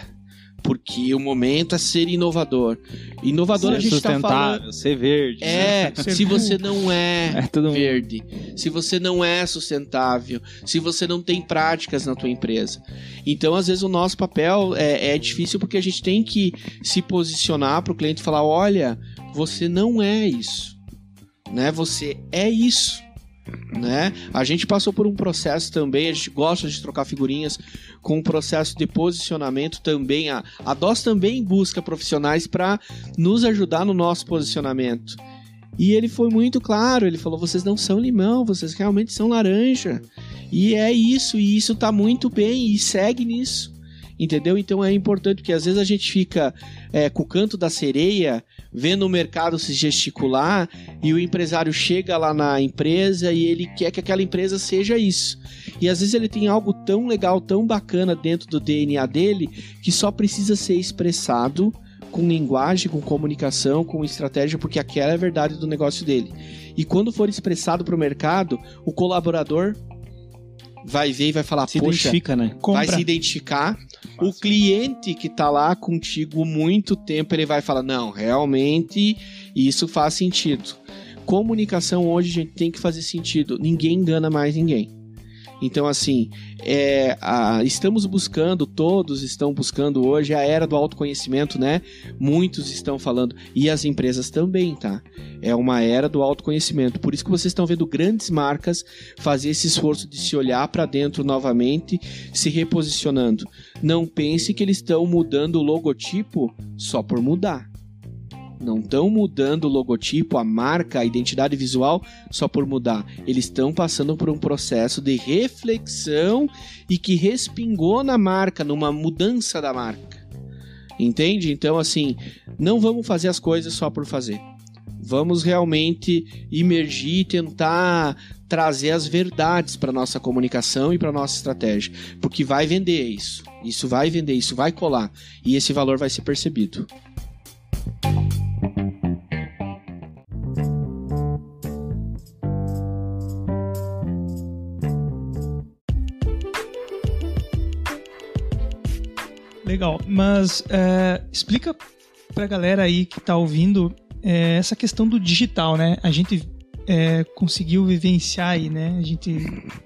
porque o momento é ser inovador. Inovador ser a gente está falando... ser verde. Se você não é verde, se você não é sustentável, se você não tem práticas na tua empresa. Então, às vezes, o nosso papel é difícil porque a gente tem que se posicionar para o cliente e falar, olha, você não é isso, né? Você é isso. Né? A gente passou por um processo também, a gente gosta de trocar figurinhas com um processo de posicionamento também. A DOS também busca profissionais para nos ajudar no nosso posicionamento. E ele foi muito claro, ele falou, vocês não são limão, vocês realmente são laranja. E é isso, e isso tá muito bem, e segue nisso. Entendeu? Então é importante, porque às vezes a gente fica com o canto da sereia, vendo o mercado se gesticular, e o empresário chega lá na empresa e ele quer que aquela empresa seja isso. E às vezes ele tem algo tão legal, tão bacana dentro do DNA dele, que só precisa ser expressado com linguagem, com comunicação, com estratégia, porque aquela é a verdade do negócio dele. E quando for expressado para o mercado, o colaborador vai ver e vai falar, identifica, né? Vai se identificar. O cliente que tá lá contigo muito tempo, ele vai falar, não, realmente isso faz sentido. Comunicação hoje, gente, tem que fazer sentido. Ninguém engana mais ninguém. Então, assim, estamos buscando, todos estão buscando hoje a era do autoconhecimento, né? Muitos estão falando, e as empresas também, tá? É uma era do autoconhecimento. Por isso que vocês estão vendo grandes marcas fazer esse esforço de se olhar para dentro novamente, se reposicionando. Não pense que eles estão mudando o logotipo só por mudar. Não estão mudando o logotipo, a marca, a identidade visual só por mudar. Eles estão passando por um processo de reflexão e que respingou na marca, numa mudança da marca. Entende? Então, assim, não vamos fazer as coisas só por fazer. Vamos realmente imergir e tentar trazer as verdades para a nossa comunicação e para a nossa estratégia. Porque vai vender isso. Isso vai vender, isso vai colar. E esse valor vai ser percebido. Legal, mas explica pra galera aí que tá ouvindo essa questão do digital, né? A gente conseguiu vivenciar aí, né? A gente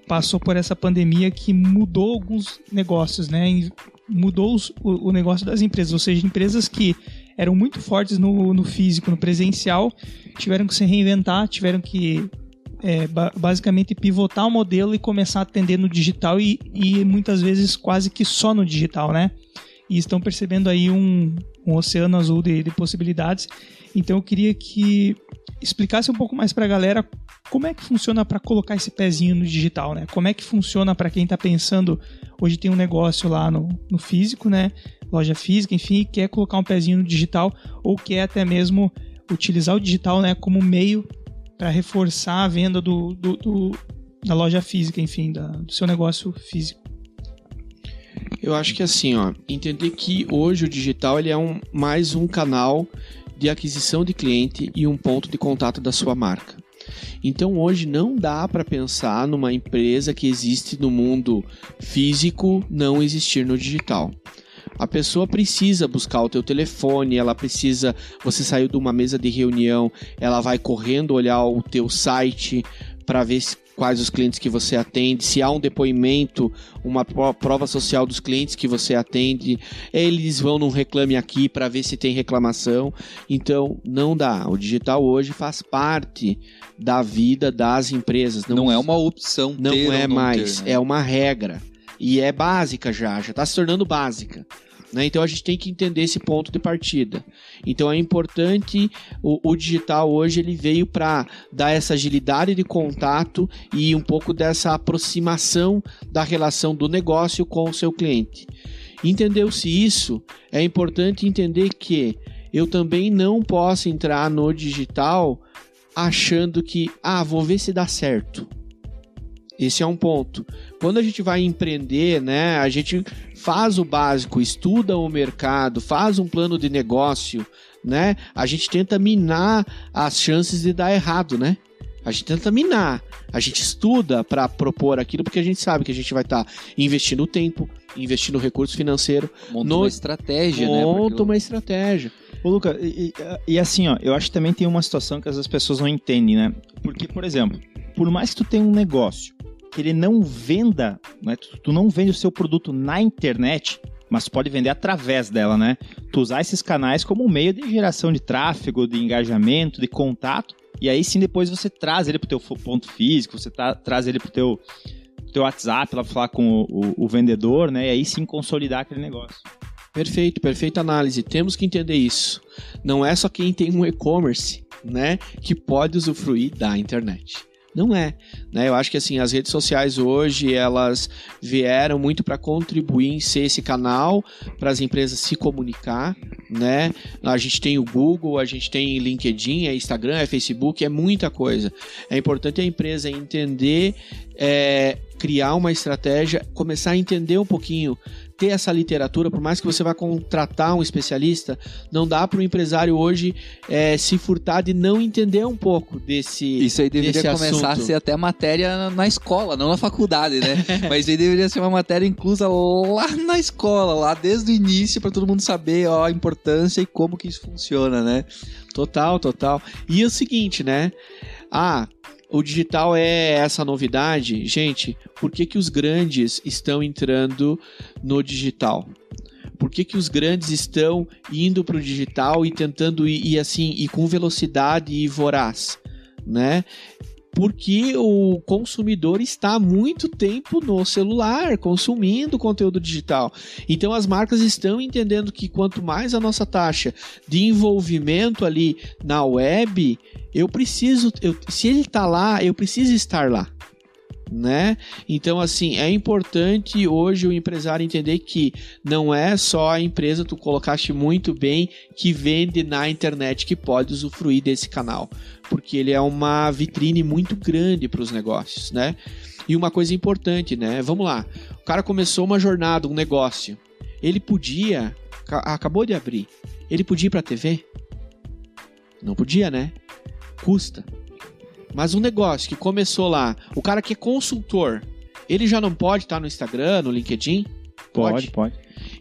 passou por essa pandemia que mudou alguns negócios, né? Mudou o negócio das empresas, ou seja, empresas que eram muito fortes no físico, no presencial, tiveram que se reinventar, tiveram que basicamente pivotar o modelo e começar a atender no digital e muitas vezes quase que só no digital, né? E estão percebendo aí um oceano azul de possibilidades. Então eu queria que explicasse um pouco mais para a galera como é que funciona para colocar esse pezinho no digital, né? Como é que funciona para quem está pensando, hoje tem um negócio lá no físico, né? Loja física, enfim, quer colocar um pezinho no digital ou quer até mesmo utilizar o digital, né, como meio para reforçar a venda da loja física, enfim, do seu negócio físico. Eu acho que assim, entender que hoje o digital ele é mais um canal de aquisição de cliente e um ponto de contato da sua marca. Então hoje não dá para pensar numa empresa que existe no mundo físico não existir no digital. A pessoa precisa buscar o teu telefone, ela precisa, você saiu de uma mesa de reunião, ela vai correndo olhar o teu site para ver quais os clientes que você atende, se há um depoimento, uma prova social dos clientes que você atende, eles vão num Reclame Aqui para ver se tem reclamação. Então não dá, o digital hoje faz parte da vida das empresas. Não é uma opção não ter é ou não mais, ter, né? É uma regra e é básica já está se tornando básica. Né? Então a gente tem que entender esse ponto de partida. Então é importante, o digital hoje ele veio para dar essa agilidade de contato e um pouco dessa aproximação da relação do negócio com o seu cliente. Entendeu-se isso, é importante entender que eu também não posso entrar no digital achando que, vou ver se dá certo. Esse é um ponto. Quando a gente vai empreender, né, a gente faz o básico, estuda o mercado, faz um plano de negócio, né? A gente tenta minar as chances de dar errado, né? A gente tenta minar, a gente estuda para propor aquilo porque a gente sabe que a gente vai estar investindo tempo, investindo recurso financeiro. Monta uma estratégia, né? Monta uma estratégia. Ô, Luca, e assim, ó, eu acho que também tem uma situação que as pessoas não entendem, né? Porque, por exemplo, por mais que tu tenha um negócio que ele não venda, né? Tu não vende o seu produto na internet, mas tu pode vender através dela, né? Tu usar esses canais como um meio de geração de tráfego, de engajamento, de contato, e aí sim depois você traz ele pro teu ponto físico, você traz ele pro teu WhatsApp lá pra falar com o vendedor, né? E aí sim consolidar aquele negócio. Perfeito, perfeita análise. Temos que entender isso. Não é só quem tem um e-commerce, né, que pode usufruir da internet. Não é, né? Eu acho que assim, as redes sociais hoje, elas vieram muito para contribuir em ser esse canal para as empresas se comunicar, né? A gente tem o Google, a gente tem LinkedIn, é Instagram, é Facebook, é muita coisa. É importante a empresa entender, criar uma estratégia, começar a entender um pouquinho, ter essa literatura, por mais que você vá contratar um especialista, não dá para o empresário hoje se furtar de não entender um pouco desse assunto. Isso aí deveria começar a ser até matéria na escola, não na faculdade, né? Mas aí deveria ser uma matéria inclusa lá na escola, lá desde o início, para todo mundo saber a importância e como que isso funciona, né? Total. E é o seguinte, né? O digital é essa novidade. Gente, por que os grandes estão entrando no digital? Por que os grandes estão indo para o digital e tentando ir assim, e com velocidade e voraz, né? Porque o consumidor está há muito tempo no celular, consumindo conteúdo digital. Então as marcas estão entendendo que quanto mais a nossa taxa de envolvimento ali na web, se ele está lá, eu preciso estar lá, né? Então assim, é importante hoje o empresário entender que não é só a empresa, tu colocaste muito bem, que vende na internet que pode usufruir desse canal, porque ele é uma vitrine muito grande para os negócios, né? E uma coisa importante, né? Vamos lá, o cara começou uma jornada, um negócio, ele podia, acabou de abrir, ele podia ir para a TV? Não podia, né? Custa. Mas um negócio que começou lá, o cara que é consultor, ele já não pode estar no Instagram, no LinkedIn? Pode.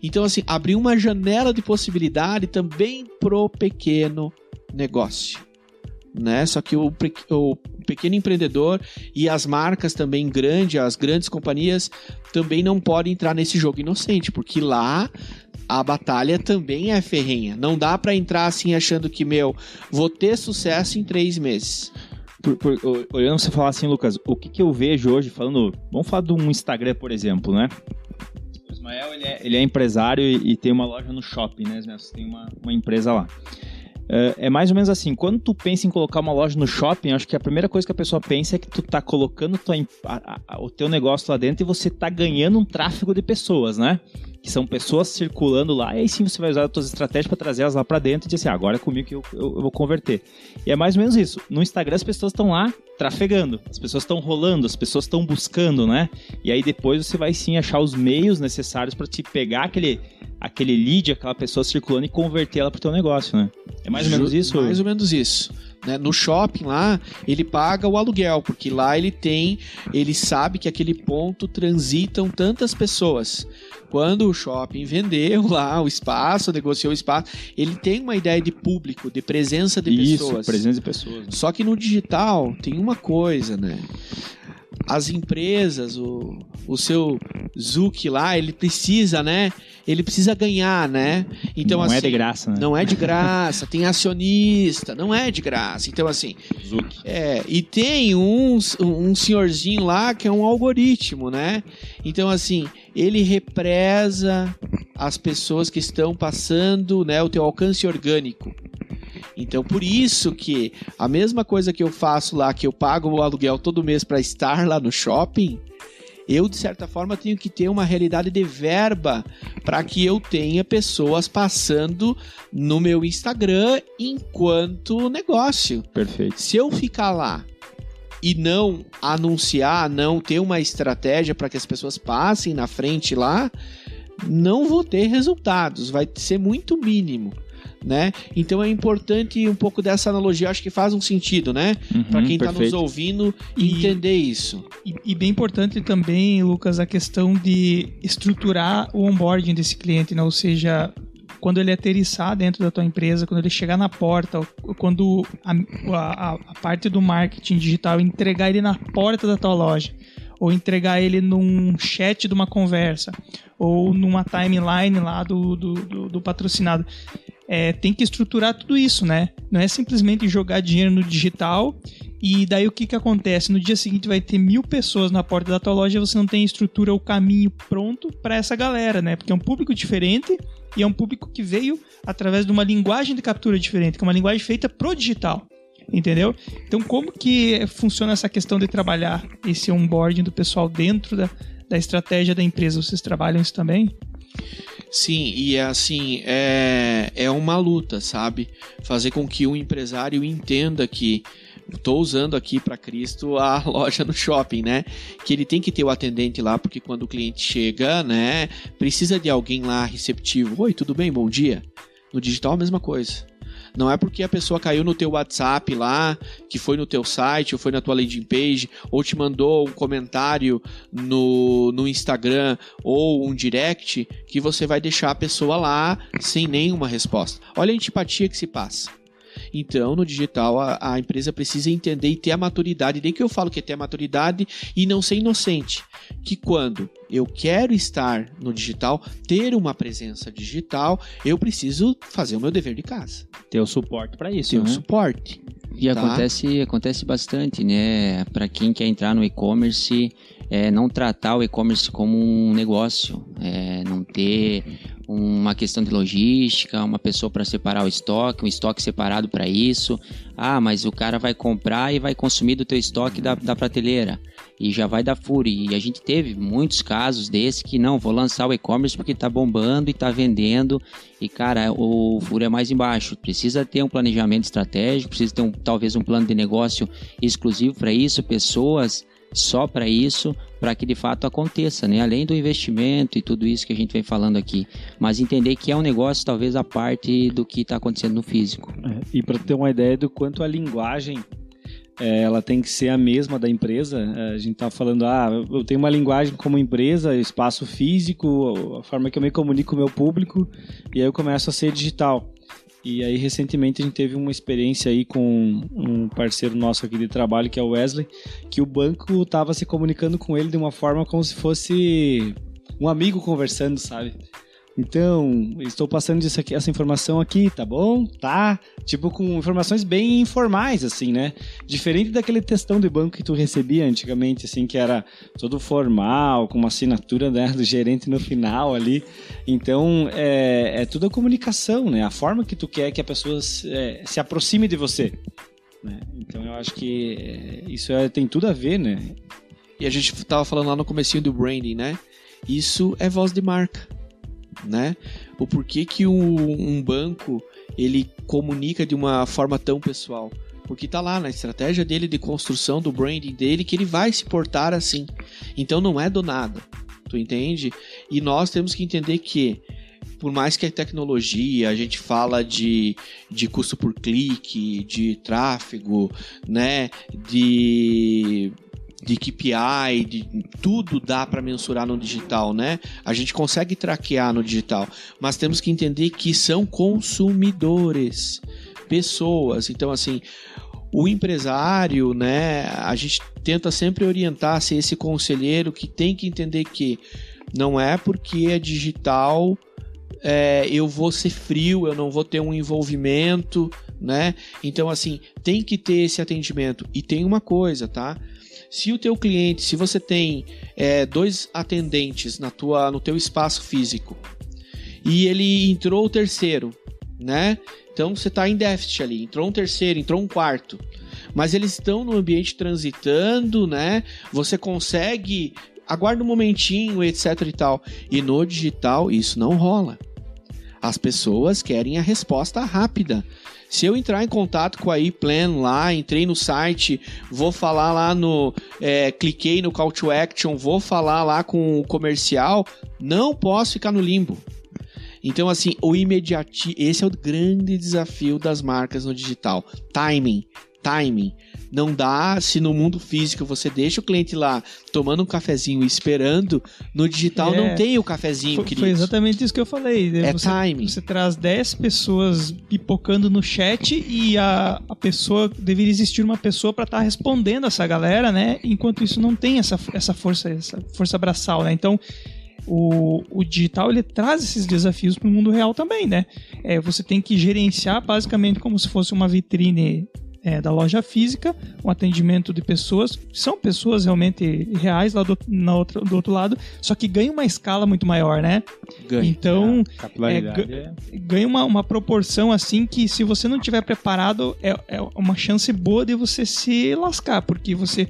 Então, assim, abriu uma janela de possibilidade também pro pequeno negócio, né? Só que o pequeno empreendedor e as marcas também grandes, as grandes companhias, também não podem entrar nesse jogo inocente, porque lá a batalha também é ferrenha. Não dá para entrar assim achando que, vou ter sucesso em 3 meses. Olhando você falar assim, Lucas, o que eu vejo hoje, vamos falar de um Instagram, por exemplo, né? O Ismael, ele é empresário e tem uma loja no shopping, né? Você tem uma empresa lá. É mais ou menos assim, quando tu pensa em colocar uma loja no shopping, acho que a primeira coisa que a pessoa pensa é que tu tá colocando o teu negócio lá dentro e você tá ganhando um tráfego de pessoas, né? Que são pessoas circulando lá, e aí sim você vai usar as tuas estratégias para trazer elas lá para dentro e dizer assim, agora é comigo que eu vou converter. E é mais ou menos isso. No Instagram as pessoas estão lá trafegando, as pessoas estão rolando, as pessoas estão buscando, né? E aí depois você vai sim achar os meios necessários para te pegar aquele lead, aquela pessoa circulando e converter ela pro teu negócio, né? É mais ou menos isso? Mais ou menos isso. né? No shopping lá, ele paga o aluguel, porque lá ele sabe que aquele ponto transitam tantas pessoas. Quando o shopping vendeu lá o espaço, negociou o espaço, ele tem uma ideia de público, de presença de pessoas. Isso, presença de pessoas. Né? Só que no digital tem uma coisa, né? As empresas, o seu Zuc lá, ele precisa, né? Ele precisa ganhar, né? Então, não assim, é de graça, né? Não é de graça, tem acionista, não é de graça. Então, assim... Zuc. E tem um senhorzinho lá que é um algoritmo, né? Então, assim, ele represa as pessoas que estão passando, né, o teu alcance orgânico. Então, por isso que a mesma coisa que eu faço lá, que eu pago o aluguel todo mês para estar lá no shopping, eu, de certa forma, tenho que ter uma realidade de verba para que eu tenha pessoas passando no meu Instagram enquanto negócio. Perfeito. Se eu ficar lá e não anunciar, não ter uma estratégia para que as pessoas passem na frente lá, não vou ter resultados, vai ser muito mínimo. Né? Então é importante um pouco dessa analogia, acho que faz um sentido, né? Para quem está nos ouvindo entender isso. E bem importante também, Lucas, a questão de estruturar o onboarding desse cliente, né? Ou seja, quando ele aterrissar dentro da tua empresa, quando ele chegar na porta, quando a parte do marketing digital entregar ele na porta da tua loja, ou entregar ele num chat de uma conversa, ou numa timeline lá do patrocinado. Tem que estruturar tudo isso, né? Não é simplesmente jogar dinheiro no digital e daí o que acontece? No dia seguinte vai ter 1000 pessoas na porta da tua loja e você não tem estrutura ou caminho pronto para essa galera, né? Porque é um público diferente e é um público que veio através de uma linguagem de captura diferente, que é uma linguagem feita pro digital. Entendeu? Então, como que funciona essa questão de trabalhar esse onboarding do pessoal dentro da estratégia da empresa? Vocês trabalham isso também? Sim, e assim, é uma luta, sabe? Fazer com que o empresário entenda que estou usando aqui para Cristo a loja no shopping, né? Que ele tem que ter o atendente lá, porque quando o cliente chega, né? Precisa de alguém lá receptivo. Oi, tudo bem? Bom dia. No digital a mesma coisa. Não é porque a pessoa caiu no teu WhatsApp lá, que foi no teu site, ou foi na tua landing page, ou te mandou um comentário no Instagram, ou um direct, que você vai deixar a pessoa lá sem nenhuma resposta. Olha a antipatia que se passa. Então, no digital, a empresa precisa entender e ter a maturidade. Daí que eu falo que é ter a maturidade e não ser inocente. Que quando eu quero estar no digital, ter uma presença digital, eu preciso fazer o meu dever de casa. Ter o suporte para isso, ter né? o suporte. E acontece bastante, né? Para quem quer entrar no e-commerce, não tratar o e-commerce como um negócio, não ter uma questão de logística, uma pessoa para separar o estoque, um estoque separado para isso. Ah, mas o cara vai comprar e vai consumir do teu estoque da prateleira e já vai dar furo. E a gente teve muitos casos desse que não, vou lançar o e-commerce porque tá bombando e tá vendendo e cara, o furo é mais embaixo. Precisa ter um planejamento estratégico, precisa ter talvez um plano de negócio exclusivo para isso, pessoas só para isso, para que de fato aconteça, né? Além do investimento e tudo isso que a gente vem falando aqui, mas entender que é um negócio talvez à parte do que está acontecendo no físico. E para ter uma ideia do quanto a linguagem ela tem que ser a mesma da empresa, a gente está falando, eu tenho uma linguagem como empresa, espaço físico, a forma que eu me comunico com o meu público, e aí eu começo a ser digital. E aí, recentemente, a gente teve uma experiência aí com um parceiro nosso aqui de trabalho, que é o Wesley, que o banco estava se comunicando com ele de uma forma como se fosse um amigo conversando, sabe? Então, estou passando essa informação aqui, tá bom? Tá. Tipo, com informações bem informais, assim, né? Diferente daquele textão de banco que tu recebia antigamente, assim, que era todo formal, com uma assinatura, né, do gerente no final ali. Então, é tudo a comunicação, né? A forma que tu quer que a pessoa se aproxime de você. Né? Então, eu acho que isso tem tudo a ver, né? E a gente estava falando lá no comecinho do branding, né? Isso é voz de marca. Né? O porquê que um banco ele comunica de uma forma tão pessoal? Porque tá lá na estratégia dele de construção do branding dele que ele vai se portar assim. Então não é do nada, tu entende? E nós temos que entender que por mais que a tecnologia, a gente fala de custo por clique, de tráfego, né, de KPI, tudo dá para mensurar no digital, né? A gente consegue traquear no digital, mas temos que entender que são consumidores, pessoas. Então, assim, o empresário, né, a gente tenta sempre orientar, ser esse conselheiro que tem que entender que não é porque é digital, eu vou ser frio, eu não vou ter um envolvimento, né? Então, assim, tem que ter esse atendimento. E tem uma coisa, tá? Se o teu cliente, se você tem 2 atendentes no teu espaço físico e ele entrou o terceiro, né? Então você está em déficit ali, entrou um terceiro, entrou um quarto, mas eles estão no ambiente transitando, né? Você consegue, aguarda um momentinho, etc e tal. E no digital isso não rola. As pessoas querem a resposta rápida. Se eu entrar em contato com a iPlan lá, entrei no site, vou falar lá cliquei no call to action, vou falar lá com o comercial, não posso ficar no limbo. Então, assim, esse é o grande desafio das marcas no digital. Timing. Não dá, se no mundo físico você deixa o cliente lá tomando um cafezinho e esperando, no digital não tem o cafezinho, querido. Foi exatamente isso que eu falei. Timing. Você traz 10 pessoas pipocando no chat e a pessoa, deveria existir uma pessoa para estar respondendo essa galera, né? Enquanto isso não tem essa força braçal, né? Então, o digital, ele traz esses desafios para o mundo real também, né? Você tem que gerenciar basicamente como se fosse uma vitrine da loja física, um atendimento de pessoas, são pessoas realmente reais lá do outro lado, só que ganha uma escala muito maior, né? Ganha. Então, capilaridade ganha uma proporção assim que, se você não estiver preparado, é uma chance boa de você se lascar, porque você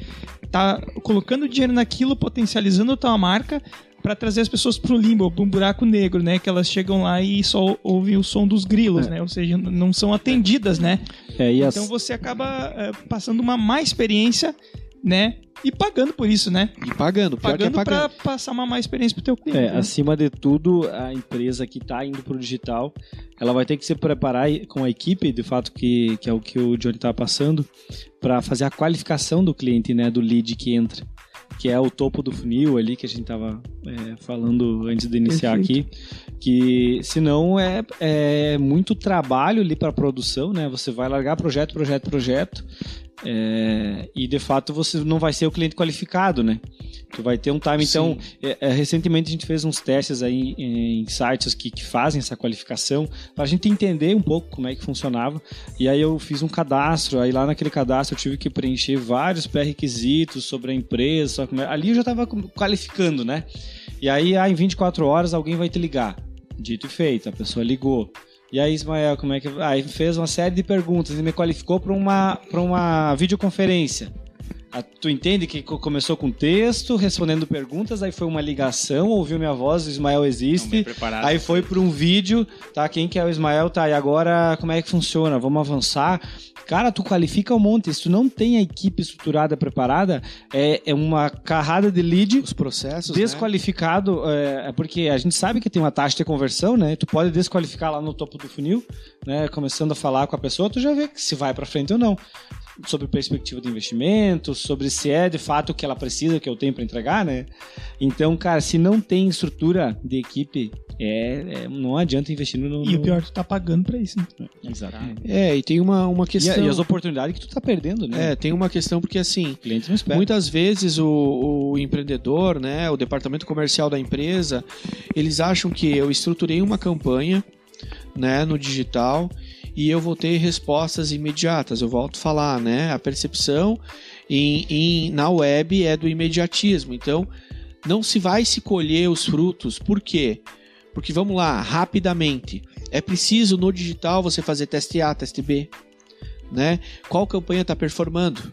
tá colocando dinheiro naquilo, potencializando a tua marca, para trazer as pessoas pro limbo, pro buraco negro, né? Que elas chegam lá e só ouvem o som dos grilos, né? Ou seja, não são atendidas, né? Então você acaba passando uma má experiência, né? E pagando por isso, né? E pagando para passar uma má experiência pro teu cliente. Né? Acima de tudo, a empresa que está indo pro digital, ela vai ter que se preparar com a equipe, de fato, que é o que o Johnny tá passando, para fazer a qualificação do cliente, né? Do lead que entra, que é o topo do funil ali, que a gente estava falando antes de iniciar aqui, que senão é muito trabalho ali para a produção, né? Você vai largar projeto, e de fato você não vai ser o cliente qualificado, né? Tu vai ter um time. Então, recentemente a gente fez uns testes aí em sites que fazem essa qualificação, para a gente entender um pouco como é que funcionava. E aí eu fiz um cadastro, aí lá naquele cadastro eu tive que preencher vários pré-requisitos sobre a empresa, ali eu já estava qualificando, né? E aí em 24 horas alguém vai te ligar. Dito e feito, a pessoa ligou. E aí, Ismael, como é que... Aí fez uma série de perguntas e me qualificou para uma videoconferência. Tu entende que começou com texto, respondendo perguntas, aí foi uma ligação, ouviu minha voz, o Ismael existe, aí foi para um vídeo, tá? Quem que é o Ismael? Tá, e agora como é que funciona? Vamos avançar? Cara, tu qualifica um monte. Se tu não tem a equipe estruturada, preparada, é uma carrada de lead. Os processos, desqualificado, né? Porque a gente sabe que tem uma taxa de conversão, né? Tu pode desqualificar lá no topo do funil, né? Começando a falar com a pessoa, tu já vê se vai pra frente ou não. Sobre perspectiva de investimento, sobre se é de fato o que ela precisa, que eu tenho para entregar, né? Então, cara, se não tem estrutura de equipe, não adianta investir no... E o pior, tu tá pagando para isso, né? Exatamente. E tem uma questão... E as oportunidades que tu tá perdendo, né? Tem uma questão porque, assim, o cliente não espera. Muitas vezes o empreendedor, né, o departamento comercial da empresa, eles acham que eu estruturei uma campanha, né, no digital, e eu vou ter respostas imediatas. Eu volto a falar, né? A percepção na web é do imediatismo. Então, não se vai se colher os frutos. Por quê? Porque, vamos lá, rapidamente. É preciso no digital você fazer teste A, teste B. Né? Qual campanha está performando?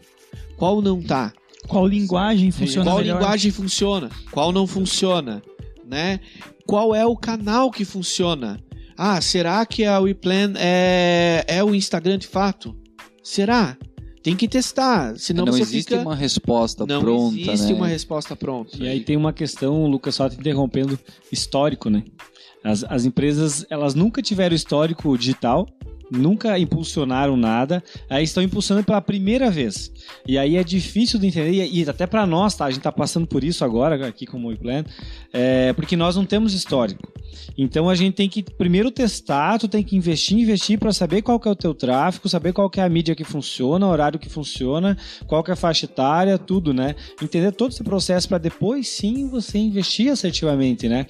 Qual não está? Qual linguagem funciona melhor? Qual linguagem funciona? Qual não funciona? Né? Qual é o canal que funciona? Será que a WePlan é o Instagram de fato? Será? Tem que testar, senão não você existe fica... uma resposta não pronta, existe né? uma resposta pronta. E aí tem uma questão, Lucas, só te interrompendo, histórico, né? As empresas, elas nunca tiveram histórico digital, nunca impulsionaram nada, aí estão impulsionando pela primeira vez. E aí é difícil de entender, e até para nós, tá? A gente tá passando por isso agora, aqui com o WePlan, porque nós não temos histórico. Então a gente tem que primeiro testar, tu tem que investir para saber qual que é o teu tráfego, saber qual que é a mídia que funciona, o horário que funciona, qual que é a faixa etária, tudo, né? Entender todo esse processo para depois sim você investir assertivamente, né?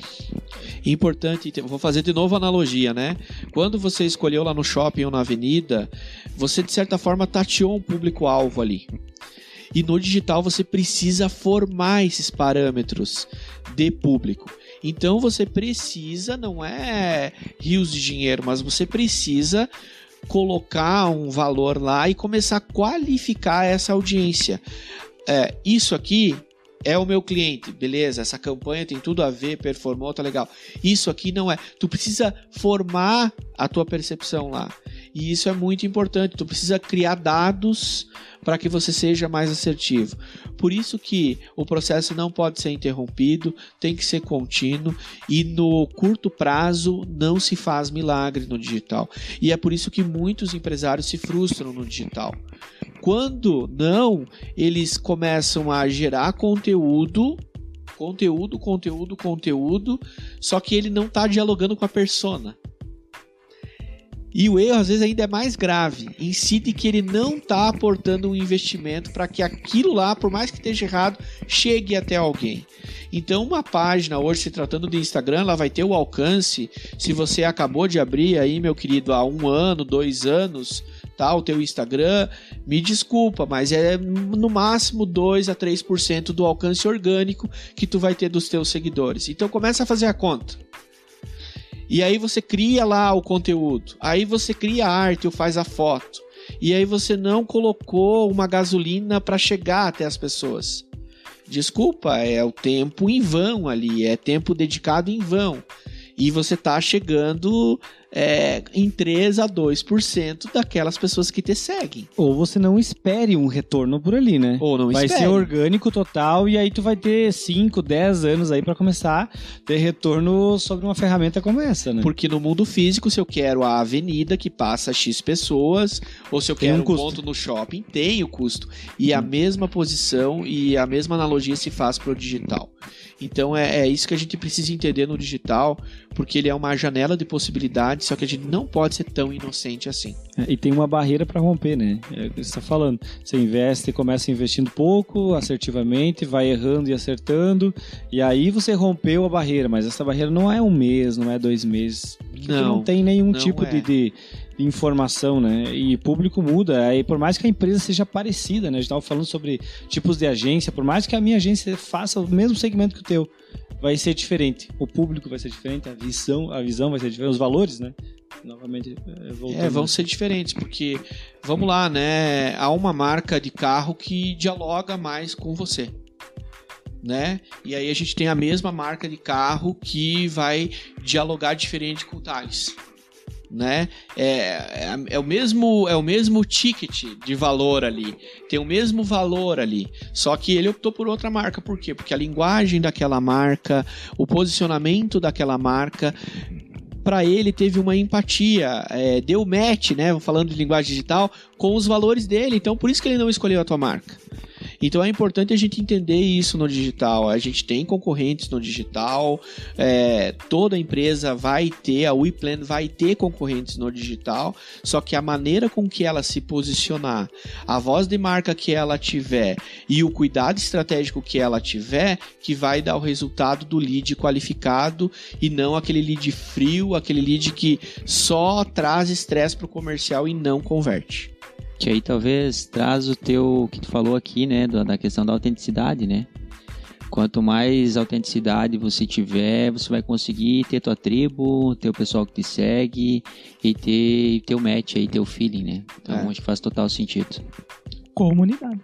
Importante, vou fazer de novo a analogia, né? Quando você escolheu lá no shopping ou na avenida, você de certa forma tateou um público-alvo ali. E no digital você precisa formar esses parâmetros de público. Então você precisa, não é rios de dinheiro, mas você precisa colocar um valor lá e começar a qualificar essa audiência. Isso aqui é o meu cliente, beleza, essa campanha tem tudo a ver, performou, tá legal. Isso aqui não é. Tu precisa formar a tua percepção lá. E isso é muito importante. Tu precisa criar dados para que você seja mais assertivo. Por isso que o processo não pode ser interrompido, tem que ser contínuo e no curto prazo não se faz milagre no digital. E é por isso que muitos empresários se frustram no digital. Quando não, eles começam a gerar conteúdo, só que ele não está dialogando com a persona. E o erro, às vezes, ainda é mais grave. Incide que ele não está aportando um investimento para que aquilo lá, por mais que esteja errado, chegue até alguém. Então, uma página, hoje, se tratando de Instagram, ela vai ter o alcance. Se você acabou de abrir aí, meu querido, há 1 ano, 2 anos, tá, o teu Instagram, me desculpa, mas é no máximo 2 a 3% do alcance orgânico que tu vai ter dos teus seguidores. Então, começa a fazer a conta. E aí você cria lá o conteúdo, aí você cria a arte ou faz a foto, e aí você não colocou uma gasolina para chegar até as pessoas. Desculpa, é o tempo em vão ali, é tempo dedicado em vão. E você está chegando em 3 a 2% daquelas pessoas que te seguem. Ou você não espere um retorno por ali, né? Ou não vai espere. Ser orgânico total e aí tu vai ter 5, 10 anos aí para começar a ter retorno sobre uma ferramenta como essa, né? Porque no mundo físico, se eu quero a avenida que passa X pessoas, ou se eu quero um ponto no shopping, tem o custo. E a mesma posição e a mesma analogia se faz para o digital. Então é isso que a gente precisa entender no digital, porque ele é uma janela de possibilidades, só que a gente não pode ser tão inocente assim. E tem uma barreira para romper, né? É o que você está falando. Você investe, começa investindo pouco, assertivamente, vai errando e acertando, e aí você rompeu a barreira, mas essa barreira não é 1 mês, não é 2 meses. Não tem nenhum tipo de informação, né? E público muda, aí por mais que a empresa seja parecida, né? A gente estava falando sobre tipos de agência, por mais que a minha agência faça o mesmo segmento que o teu, vai ser diferente. O público vai ser diferente, a visão vai ser diferente, os valores, né? Novamente, vão ser diferentes, porque, vamos lá, né? Há uma marca de carro que dialoga mais com você, né? E aí a gente tem a mesma marca de carro que vai dialogar diferente com o Thales, né? É o mesmo ticket de valor ali, tem o mesmo valor ali, só que ele optou por outra marca. Por quê? Porque a linguagem daquela marca, o posicionamento daquela marca, para ele teve uma empatia, deu match, né? Falando de linguagem digital, com os valores dele. Então por isso que ele não escolheu a tua marca. Então é importante a gente entender isso no digital. A gente tem concorrentes no digital, toda empresa vai ter, a WePlan vai ter concorrentes no digital, só que a maneira com que ela se posicionar, a voz de marca que ela tiver e o cuidado estratégico que ela tiver, que vai dar o resultado do lead qualificado e não aquele lead frio, aquele lead que só traz estresse para o comercial e não converte. Que aí talvez traz o teu, que tu falou aqui, né, da questão da autenticidade, né? Quanto mais autenticidade você tiver, você vai conseguir ter tua tribo, ter o pessoal que te segue e ter o match aí, ter o feeling, né? Então acho que faz total sentido. Comunidade.